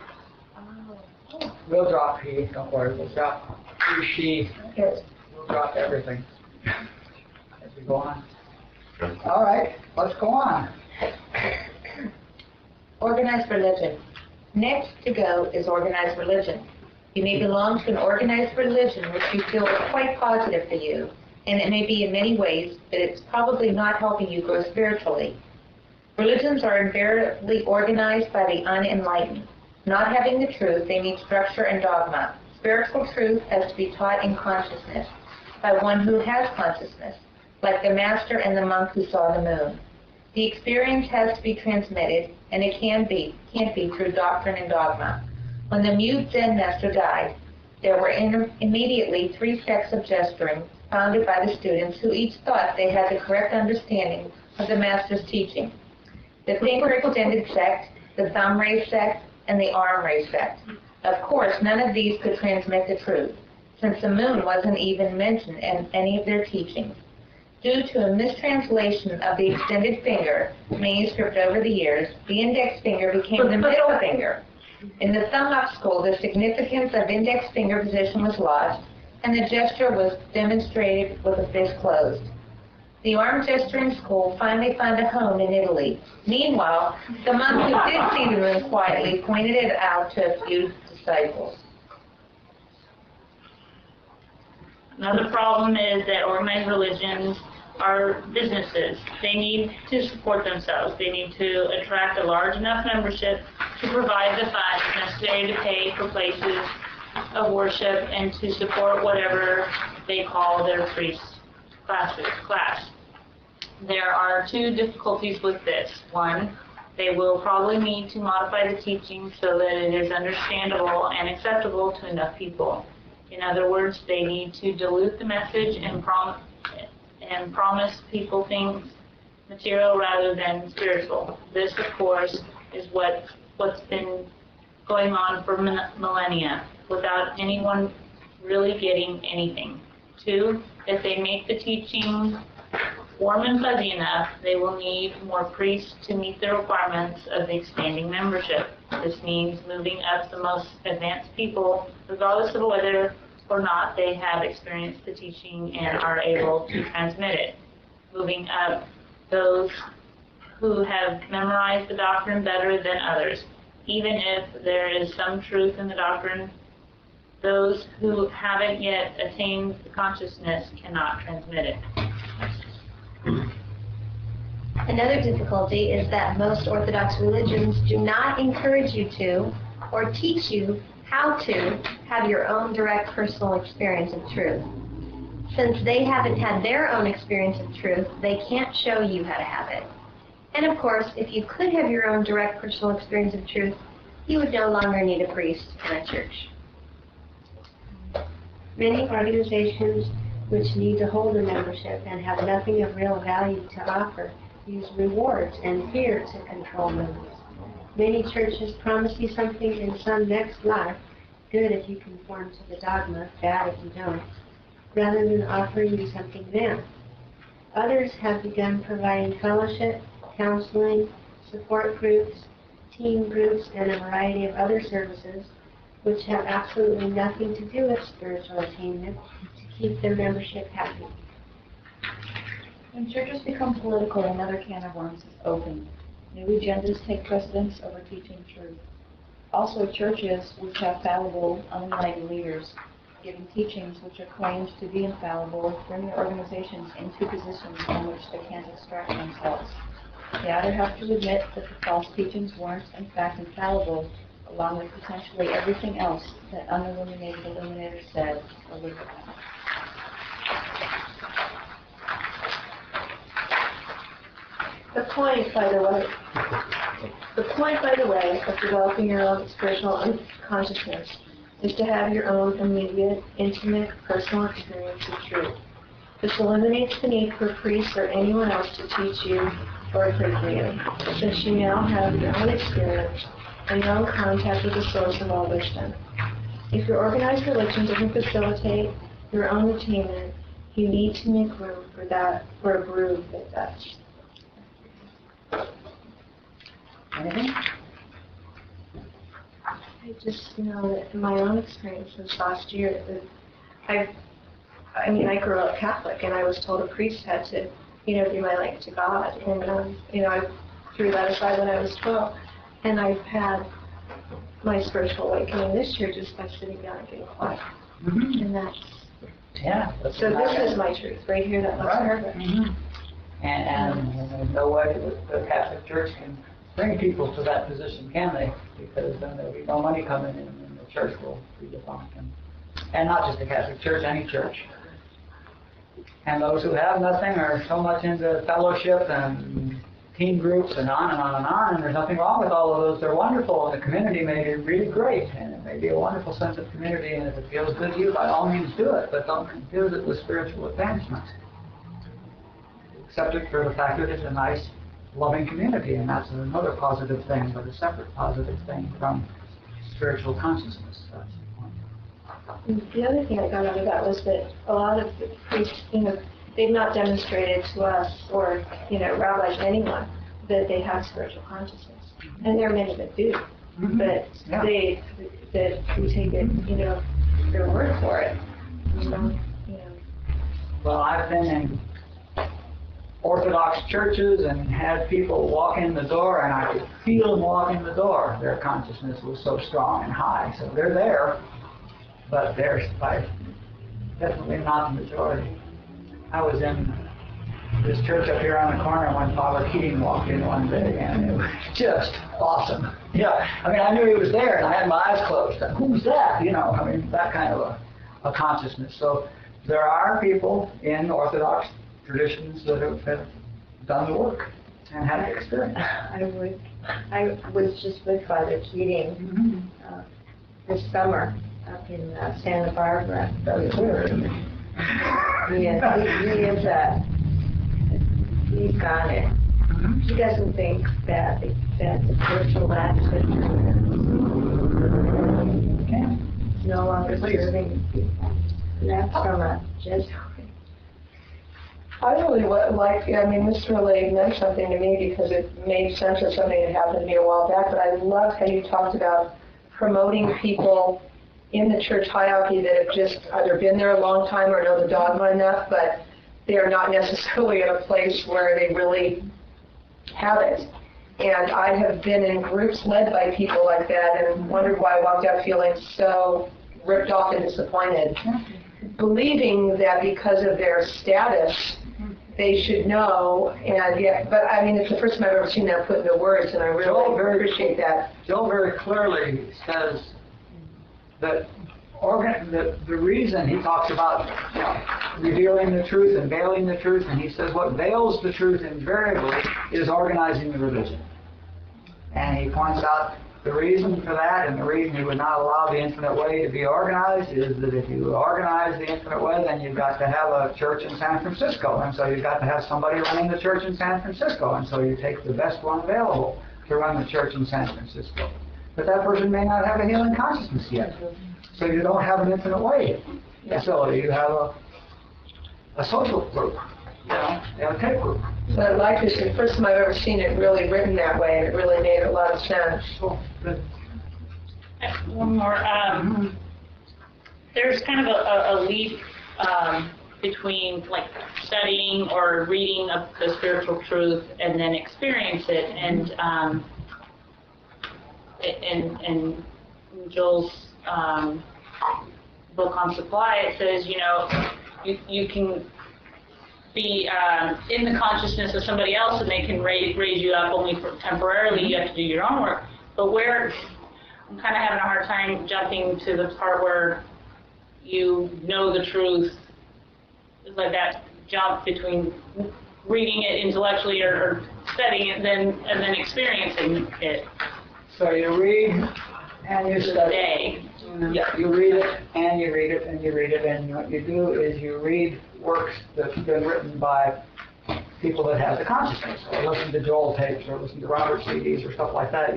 A: We'll drop he, don't worry, we'll drop he, she, we'll drop everything as we go on. All right, let's go on.
B: Organized religion. Next to go is organized religion. You may belong to an organized religion which you feel is quite positive for you, and it may be in many ways, but it's probably not helping you grow spiritually. Religions are invariably organized by the unenlightened. Not having the truth, they need structure and dogma. Spiritual truth has to be taught in consciousness by one who has consciousness, like the master and the monk who saw the moon. The experience has to be transmitted, and it can't be through doctrine and dogma. When the mute Zen master died, there were immediately 3 sects of gesturing founded by the students who each thought they had the correct understanding of the master's teaching. The finger extended sect, the thumb raised sect, and the arm raised sect. Of course, none of these could transmit the truth, since the moon wasn't even mentioned in any of their teachings. Due to a mistranslation of the extended finger, manuscript over the years, the index finger became the middle finger. In the thumb up school, the significance of index finger position was lost, and the gesture was demonstrated with a fist closed. The arm gesturing school finally found a home in Italy. Meanwhile, the monk who did see the moon quietly pointed it out to a few disciples.
L: Another problem is that organized religions are businesses. They need to support themselves. They need to attract a large enough membership to provide the funds necessary to pay for places of worship and to support whatever they call their priest class. There are 2 difficulties with this. One, they will probably need to modify the teaching so that it is understandable and acceptable to enough people. In other words, they need to dilute the message and promise people things material rather than spiritual. This, of course, is what's been going on for millennia without anyone really getting anything. 2, if they make the teaching warm and fuzzy enough, they will need more priests to meet the requirements of the expanding membership. This means moving up the most advanced people, regardless of whether or not they have experienced the teaching and are able to transmit it. Moving up, those who have memorized the doctrine better than others. Even if there is some truth in the doctrine, those who haven't yet attained the consciousness cannot transmit it.
B: Another difficulty is that most Orthodox religions do not encourage you to or teach you how to have your own direct personal experience of truth. Since they haven't had their own experience of truth, they can't show you how to have it. And of course, if you could have your own direct personal experience of truth, you would no longer need a priest in a church.
Q: Many organizations which need to hold a membership and have nothing of real value to offer use rewards and fear to control members. Many churches promise you something in some next life, good if you conform to the dogma, bad if you don't, rather than offering you something now. Others have begun providing fellowship, counseling, support groups, team groups, and a variety of other services which have absolutely nothing to do with spiritual attainment to keep their membership happy.
M: When churches become political, another can of worms is opened. New agendas take precedence over teaching truth. Also, churches which have fallible, unenlightened leaders giving teachings which are claimed to be infallible bring their organizations into positions from which they can't extract themselves. They either have to admit that the false teachings weren't in fact infallible, along with potentially everything else that unilluminated illuminators said, or live with them.
C: The point, by the way, of developing your own spiritual consciousness is to have your own immediate, intimate, personal experience of truth. This eliminates the need for a priest or anyone else to teach you or pray for you, since you now have your own experience and your own contact with the source of all wisdom. If your organized religion doesn't facilitate your own attainment, you need to make room for a groove that does.
A: Anything?
C: I just know that in my own experience this last year, that I grew up Catholic, and I was told a priest had to, be my link to God, and I threw that aside when I was 12, and I've had my spiritual awakening this year just by sitting down and getting quiet, and that's so this is my truth right here. That looks perfect.
A: And there's no way that the Catholic Church can bring people to that position, can they? Because then there'll be no money coming in, and the church will be defunct. And not just the Catholic Church, any church. And those who have nothing are so much into fellowship and team groups and on and on and on, and there's nothing wrong with all of those. They're wonderful, and the community may be really great, and it may be a wonderful sense of community, and if it feels good to you, by all means do it, but don't confuse it with spiritual advancement. Accept it for the fact that it's a nice, loving community, and that's another positive thing, but a separate positive thing from spiritual consciousness. That's the point.
C: The other thing I got out of that was that a lot of the priests, they've not demonstrated to us or, rabbis, anyone, that they have spiritual consciousness. And there are many that do, but we take it, their word for it.
A: Well, I've been in Orthodox churches and had people walk in the door, and I could feel them walk in the door. Their consciousness was so strong and high. So they're there, but they're definitely not the majority. I was in this church up here on the corner when Father Keating walked in one day, and it was just awesome. I knew he was there, and I had my eyes closed. And who's that? That kind of a consciousness. So there are people in Orthodox traditions that have done the work and had the experience.
B: I was just with Father Keating this summer up in Santa Barbara. He's got it. He doesn't think that the spiritual aspect no longer serving people. And that's from a Jesuit.
C: I really this really meant something to me because it made sense of something that happened to me a while back, but I love how you talked about promoting people in the church hierarchy that have just either been there a long time or know the dogma enough, but they are not necessarily in a place where they really have it. And I have been in groups led by people like that and wondered why I walked out feeling so ripped off and disappointed, believing that because of their status, they should know. And yeah, but I mean, it's the first time I've ever seen that put into words, and I really appreciate that.
A: Joel very clearly says that the reason he talks about revealing the truth and veiling the truth, and he says what veils the truth invariably is organizing the religion. And he points out the reason for that, and the reason he would not allow the infinite way to be organized is that if you organize the infinite way, then you've got to have a church in San Francisco, and so you've got to have somebody running the church in San Francisco, and so you take the best one available to run the church in San Francisco. But that person may not have a healing consciousness yet, so you don't have an infinite way facility. You have a social group, a tape group.
C: But I like this. The first time I've ever seen it really written that way, and it really made a lot of sense.
L: One more. There's kind of a leap between like studying or reading of the spiritual truth and then experience it. And in Joel's book on supply, it says, you can be in the consciousness of somebody else and they can raise you up only for temporarily. You have to do your own work. But where I'm kind of having a hard time jumping to the part where you know the truth, like that jump between reading it intellectually or studying it and then experiencing it.
A: So you read and you study. Yeah, you read it and you read it and you read it, and what you do is you read works that's been written by people that have the consciousness, or listen to Joel tapes, or listen to Robert CDs, or stuff like that.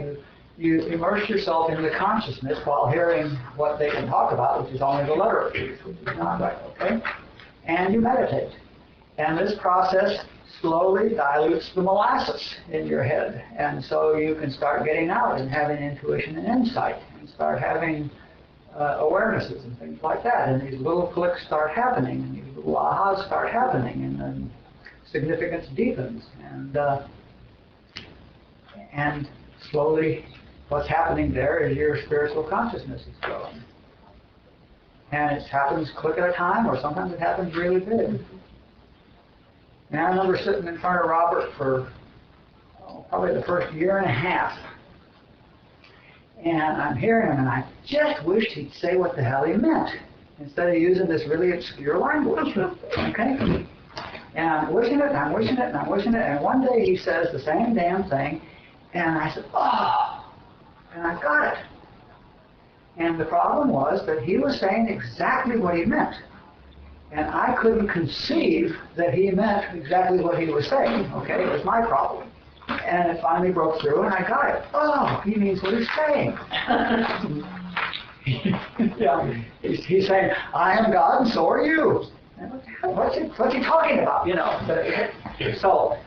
A: You immerse yourself in the consciousness while hearing what they can talk about, which is only the letter of truth, which is not right, okay? And you meditate. And this process slowly dilutes the molasses in your head, and so you can start getting out and having intuition and insight, and start having awarenesses and things like that, and these little clicks start happening, and these little ahas start happening, and then significance deepens, and slowly what's happening there is your spiritual consciousness is growing. And it happens quick at a time, or sometimes it happens really big. And I remember sitting in front of Robert for probably the first year and a half. And I'm hearing him, and I just wished he'd say what the hell he meant, instead of using this really obscure language. Okay? And I'm wishing it, and I'm wishing it, and I'm wishing it, and one day he says the same damn thing, and I said, oh, and I got it. And the problem was that he was saying exactly what he meant. And I couldn't conceive that he meant exactly what he was saying. Okay, it was my problem. And it finally broke through, and I got it. Oh, he means what he's saying. Yeah, he's saying, I am God, and so are you. And what's he talking about? So,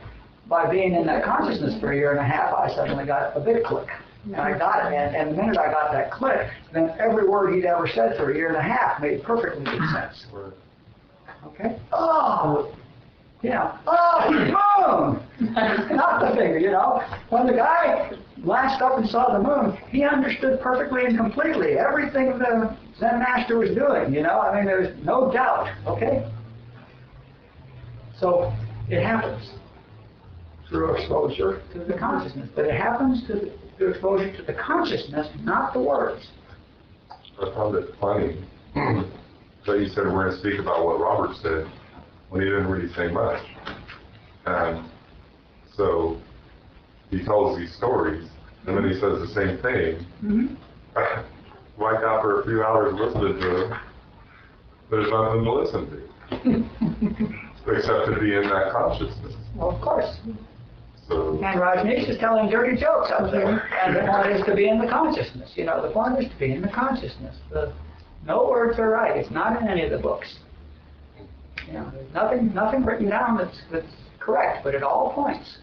A: by being in that consciousness for a year and a half, I suddenly got a big click. And I got it. And the minute I got that click, then every word he'd ever said for a year and a half made perfectly good sense. Okay? Oh! Oh, moon! Not the finger, When the guy glanced up and saw the moon, he understood perfectly and completely everything the Zen master was doing, I mean, there's no doubt, okay? So, it happens through exposure to the consciousness, but it happens through exposure to the consciousness, not the words.
F: I found it funny that you said we're going to speak about what Robert said when he didn't really say much. And so he tells these stories, and then he says the same thing. Mm-hmm. Like after a few hours listening to him, there's nothing to listen to, except to be in that consciousness.
A: Well, of course.
F: So,
A: and Rajneesh is telling dirty jokes up there, and the point is to be in the consciousness. The point is to be in the consciousness. No words are right. It's not in any of the books. There's nothing written down that's correct, but it all points.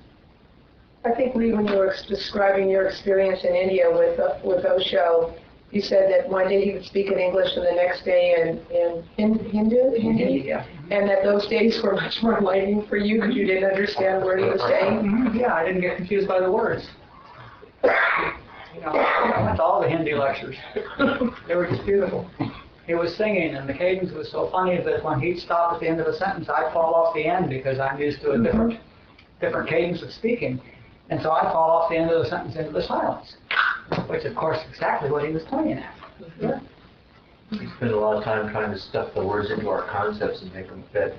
C: I think, Lee, when you were describing your experience in India with Osho, he said that one day he would speak in English and the next day in Hindi,
A: Yeah.
C: and that those days were much more enlightening for you because you didn't understand what he was saying.
A: Yeah, I didn't get confused by the words. You know, I went to all the Hindi lectures. They were just beautiful. He was singing, and the cadence was so funny that when he'd stop at the end of a sentence, I'd fall off the end because I'm used to a different cadence of speaking. And so I'd fall off the end of the sentence into the silence, which, of course, is exactly what he was pointing at. Yeah.
G: We spend a lot of time trying to stuff the words into our concepts and make them fit.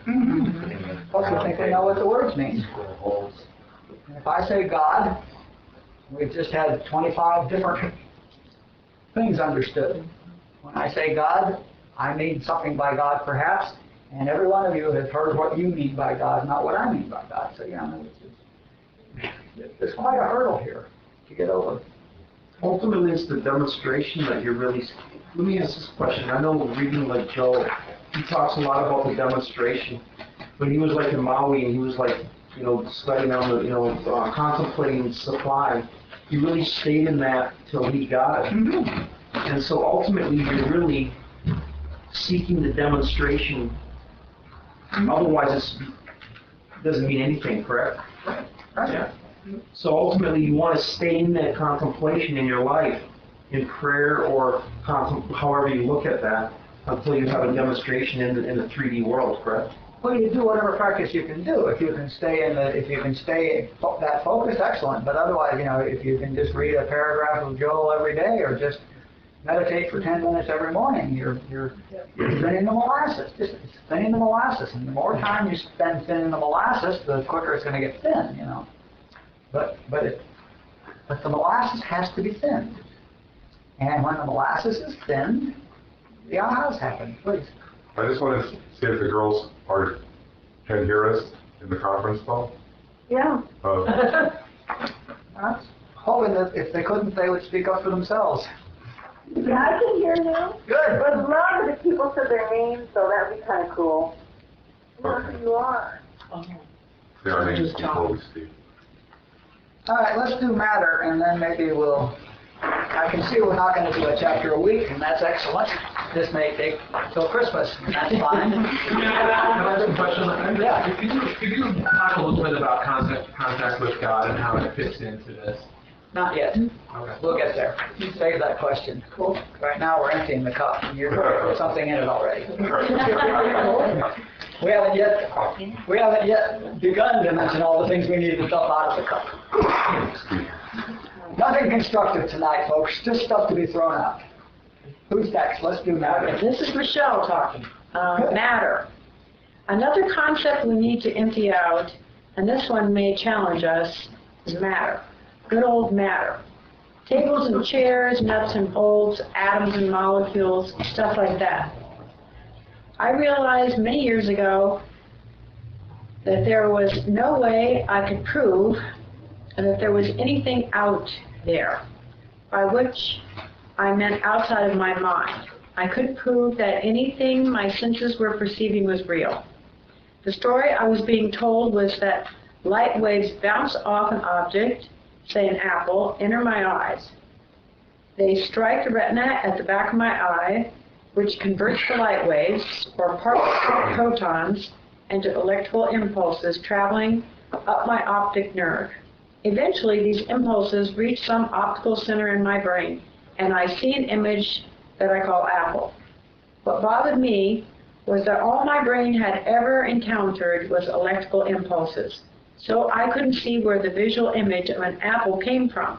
A: Folks would think they know what the words mean. And if I say God, we've just had 25 different things understood. When I say God, I mean something by God perhaps, and every one of you has heard what you mean by God, not what I mean by God. So, you know, it's quite a hurdle here to get over.
H: Ultimately, it's the demonstration that you're really... Let me ask this question. I know reading like Joe, he talks a lot about the demonstration. When he was like in Maui and he was like, you know, studying on the, contemplating supply, he really stayed in that till he got it. Mm-hmm. And so ultimately, you're really seeking the demonstration. Otherwise, it doesn't mean anything, correct?
A: Right.
H: Yeah. So ultimately, you want to stay in that contemplation in your life, in prayer or however you look at that, until you have a demonstration in the 3D world, correct?
A: Well, you do whatever practice you can do. If you can stay that focused, excellent. But otherwise, you know, if you can just read a paragraph of Joel every day, or just meditate for 10 minutes every morning, you're thinning the molasses. Just thinning the molasses, and the more time you spend thinning the molasses, the quicker it's going to get thin. You know. But the molasses has to be thinned. And when the molasses is thinned, the ahas happen. Please.
F: I just want to see if the girls can hear us in the conference call.
B: Yeah.
A: I'm hoping that if they couldn't, they would speak up for themselves.
B: Yeah, I can hear now.
A: Good.
B: But a lot of the people said their names, so that would be kind of cool. I know who you are.
F: Say our names before we speak.
A: All right, let's do matter, and then maybe I can see we're not going to do a chapter a week, and that's excellent. This may take till Christmas, and that's fine.
O: Can I ask a question?
A: Yeah.
O: Could you talk a little bit about contact with God and how it fits into this?
A: Not yet.
O: Okay.
A: We'll get there. Save that question. Cool. Right now, we're emptying the cup, and you're putting something in it already. We haven't yet begun to mention all the things we need to dump out of the cup. Nothing constructive tonight, folks. Just stuff to be thrown out. Who's next? Let's do matter.
J: This is Michelle talking. Matter. Another concept we need to empty out, and this one may challenge us, is matter. Good old matter. Tables and chairs, nuts and bolts, atoms and molecules, stuff like that. I realized many years ago that there was no way I could prove that there was anything out there, by which I meant outside of my mind. I couldn't prove that anything my senses were perceiving was real. The story I was being told was that light waves bounce off an object, say an apple, enter my eyes. They strike the retina at the back of my eye, which converts the light waves, or protons, into electrical impulses traveling up my optic nerve. Eventually, these impulses reach some optical center in my brain, and I see an image that I call apple. What bothered me was that all my brain had ever encountered was electrical impulses, so I couldn't see where the visual image of an apple came from.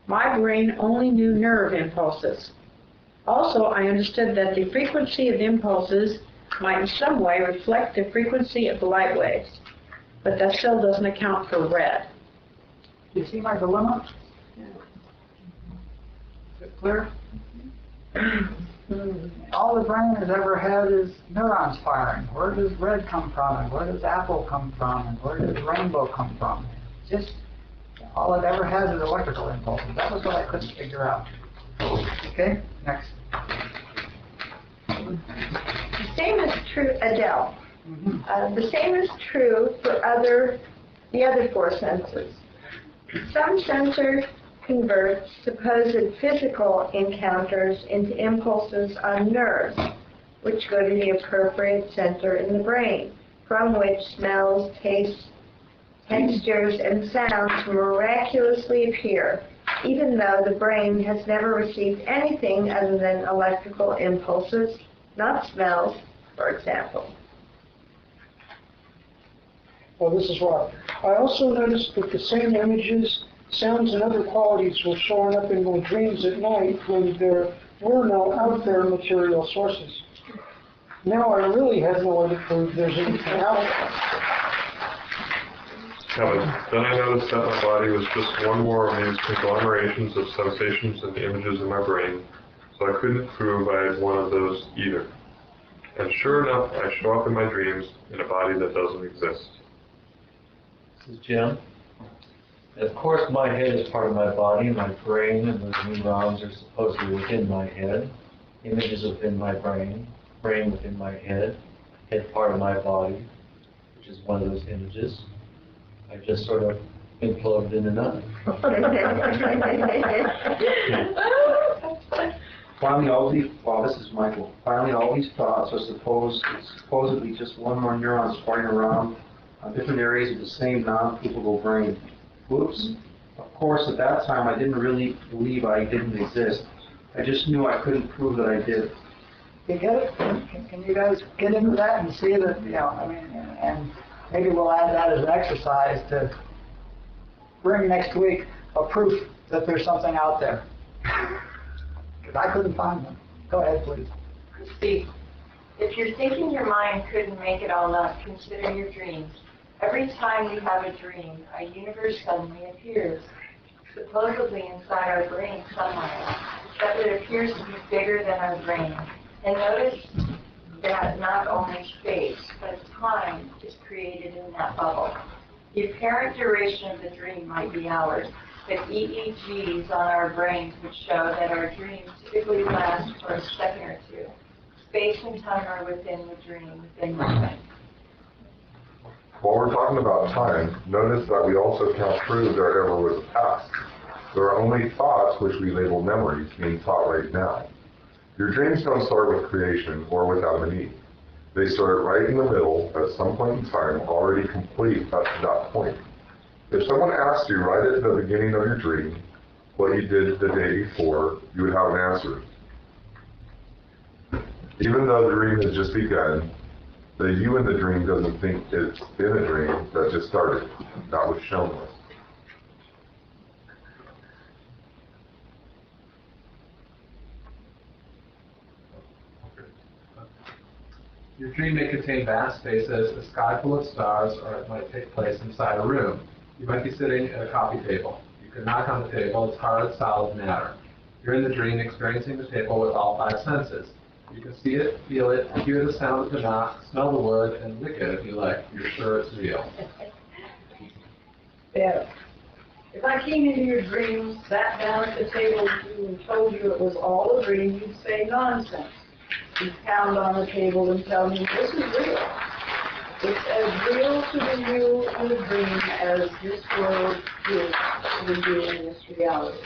J: My brain only knew nerve impulses. Also, I understood that the frequency of the impulses might in some way reflect the frequency of the light waves, but that still doesn't account for red.
A: Do you see my dilemma? Is it clear? All the brain has ever had is neurons firing. Where does red come from, and where does apple come from, and where does rainbow come from? Just all it ever has is electrical impulses. That was what I couldn't figure out. Okay, next.
B: The same is true, Adele. The same is true for the other four senses. Some sensors convert supposed physical encounters into impulses on nerves, which go to the appropriate center in the brain, from which smells, tastes, textures, and sounds miraculously appear, even though the brain has never received anything other than electrical impulses, not smells, for example.
E: Well, this is Rob. I also noticed that the same images, sounds, and other qualities were showing up in my dreams at night when there were no out there material sources. Now I really have no way to prove there's anything out there.
N: Kevin, then I noticed that my body was just one more of these conglomerations of sensations and images in my brain, so I couldn't prove I had one of those either. And sure enough, I show up in my dreams in a body that doesn't exist.
G: This is Jim. Of course, my head is part of my body, my brain and those neurons are supposedly within my head, images within my brain within my head part of my body, which is one of those images. I just sort of imploded in another.
H: This is Michael. Finally, all these thoughts are supposedly just one more neuron sparring around on different areas of the same non-provable brain. Whoops. Of course, at that time, I didn't really believe I didn't exist. I just knew I couldn't prove that I did.
A: You get it? Can you guys get into that and see that, and maybe we'll add that as an exercise to bring next week a proof that there's something out there. Because I couldn't find them. Go ahead, please.
I: See, if you're thinking your mind couldn't make it all up, consider your dreams. Every time we have a dream, a universe suddenly appears, supposedly inside our brain somewhere, that it appears to be bigger than our brain. And notice that not only space, but time is created in that bubble. The apparent duration of the dream might be hours, but EEGs on our brains would show that our dreams typically last for a second or two. Space and time are within the dream, within the brain.
F: While we're talking about time, notice that we also can't prove there ever was a past. There are only thoughts which we label memories being thought right now. Your dreams don't start with creation or with Adam and Eve. They start right in the middle at some point in time, already complete up to that point. If someone asked you right at the beginning of your dream what you did the day before, you would have an answer. Even though the dream has just begun, the you in the dream doesn't think it's been a dream that just started. That was shown us.
O: Your dream may contain vast spaces, a sky full of stars, or it might take place inside a room. You might be sitting at a coffee table. You can knock on the table, it's hard, solid matter. You're in the dream experiencing the table with all five senses. You can see it, feel it, hear the sound of the knock, smell the wood, and lick it if you like. You're sure it's real.
J: Yeah. If I came into your dream, sat down at the table with you and told you it was all a dream, you'd say nonsense. You'd pound on the table and tell me, this is real. It's as real to the you in the dream as this world is to you in this reality.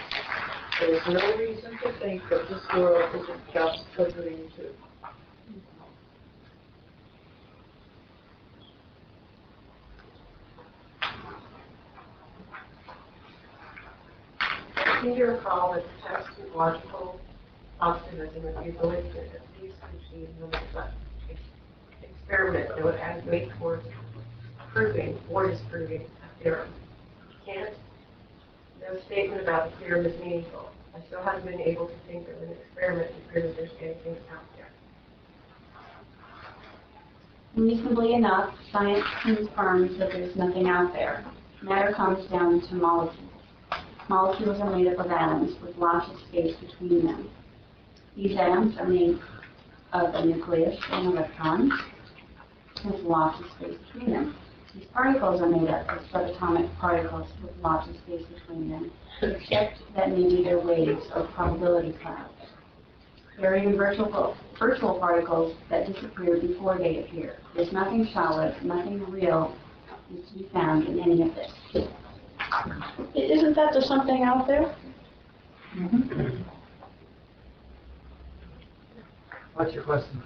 J: There's no reason to think that this world isn't just a dream too.
K: Can you recall that the test of logical optimism and the ability to at least achieve no experiment that would add weight towards proving or disproving a theorem? Can't. No statement about the theorem is meaningful. I still haven't been able to think of an experiment to prove that there's anything out there.
P: Reasonably enough, science confirms that there's nothing out there. Matter comes down to molecules. Molecules are made up of atoms with lots of space between them. These atoms are made of a nucleus and electrons with lots of space between them. These particles are made up of subatomic particles with lots of space between them, except that maybe they're waves or probability clouds. There are even virtual particles that disappear before they appear. There's nothing solid, nothing real is to be found in any of this.
C: Isn't that there's something out there?
A: What's your question?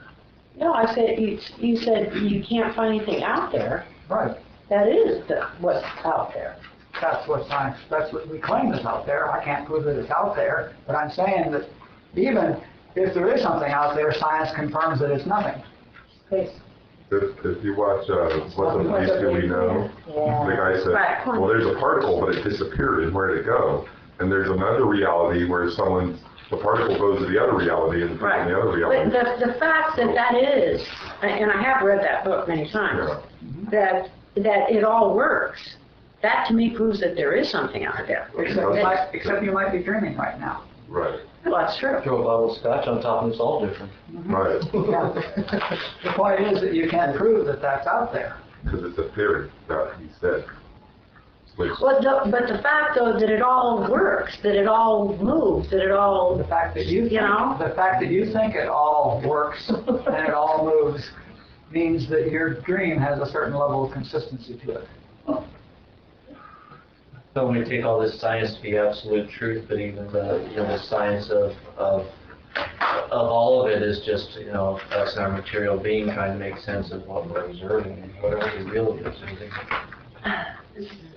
J: No, I said, you said you can't find anything out there.
A: Right.
J: That is what's out there.
A: That's what science, that's what we claim is out there. I can't prove that it's out there, but I'm saying that even if there is something out there, science confirms that it's nothing.
J: Please.
F: If you watch What the Beast Do We Know, the guy said,
J: Right.
F: well, there's a particle, but it disappeared, and where'd it go? And there's another reality where the particle goes to the other reality and
J: Right.
F: the other reality.
J: But the fact that is, and I have read that book many times, that it all works, that to me proves that there is something out there.
A: Except you might be dreaming right now.
F: Right.
J: Well, that's true.
G: Throw a bottle of scotch on top and it's all different.
F: Right.
A: Yeah. The point is that you can't prove that that's out there.
F: Because it's a theory that he said.
J: But the fact, though, that it all works, that it all moves, that it all,
A: The fact that you
J: know?
A: the fact that you think it all works and it all moves means that your dream has a certain level of consistency to it.
G: So when we take all this science to be absolute truth, but even the science of all of it is just, us and our material being trying to make sense of what we're observing and whatever we really observing.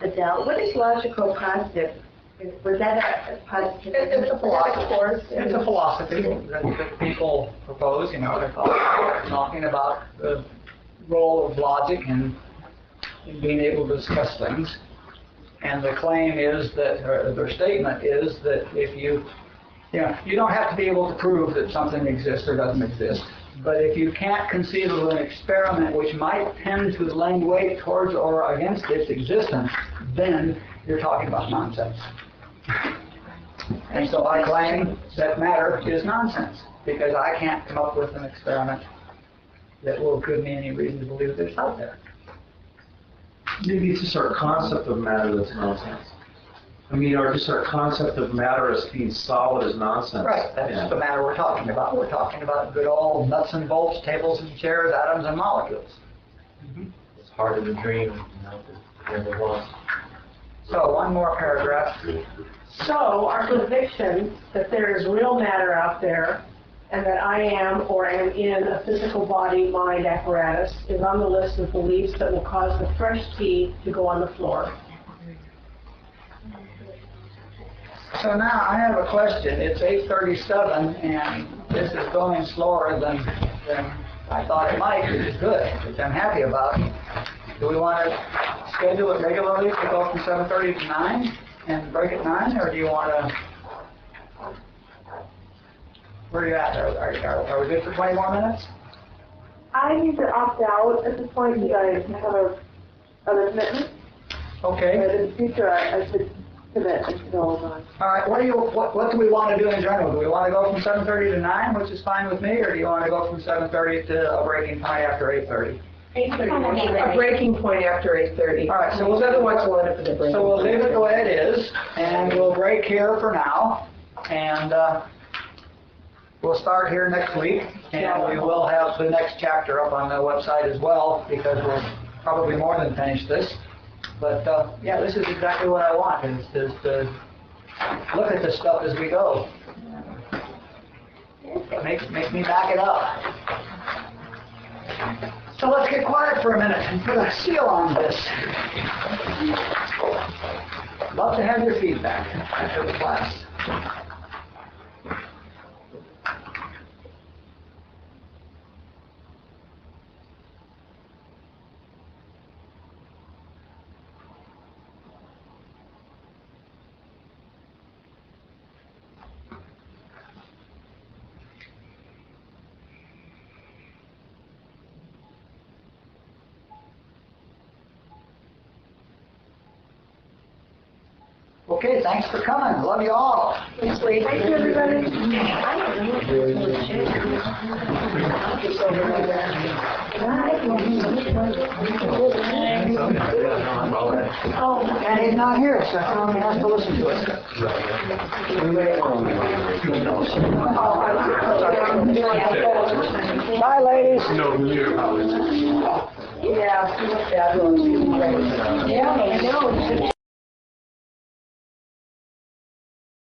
B: Adele, what is logical positive? Was that a positive?
A: It's a philosophy. It's a philosophy that people propose. They're talking about the role of logic in being able to discuss things. And the claim is that, or their statement is that if you don't have to be able to prove that something exists or doesn't exist, but if you can't conceive of an experiment which might tend to lend weight towards or against its existence, then you're talking about nonsense. And so I claim that matter is nonsense, because I can't come up with an experiment that will give me any reason to believe that it's out there.
H: Maybe it's just our concept of matter that's nonsense. I mean, or just our concept of matter as being solid is nonsense.
A: Right, that's the matter we're talking about. We're talking about good old nuts and bolts, tables and chairs, atoms and molecules.
G: It's harder to dream, than it was.
A: So one more paragraph.
J: So our conviction that there is real matter out there and that I am or am in a physical body, mind apparatus is on the list of beliefs that will cause the fresh tea to go on the floor.
A: So now I have a question. It's 8:37 and this is going slower than I thought it might, which is good, which I'm happy about. Do we want to schedule it regularly to go from 7:30 to 9 and break at 9, or do you want to? Where are you at? Are we good for 20 more minutes?
K: I need to opt out at this point because I have other commitments.
A: Okay.
K: But in the future, I should commit and go on.
A: All right. What do we want to do in general? Do we want to go from 7:30 to 9, which is fine with me, or do you want to go from 7:30 to a breaking point after 8:30?
C: 8:30. A breaking point after 8:30.
A: All right. So
C: otherwise we'll end up with a break.
A: So we'll leave it the way it is, and we'll break here for now, and we'll start here next week, and we will have the next chapter up on the website as well, because we'll probably more than finish this. But yeah, this is exactly what I want, is to look at this stuff as we go. Make me back it up. So let's get quiet for a minute and put a seal on this. Love to have your feedback after the class. Okay, thanks for coming. Love you all.
C: Thanks, Lee.
K: Thank you, everybody.
A: And he's not here, so he has to listen to us. Bye, ladies.
C: Yeah, she was fabulous. Yeah, I know.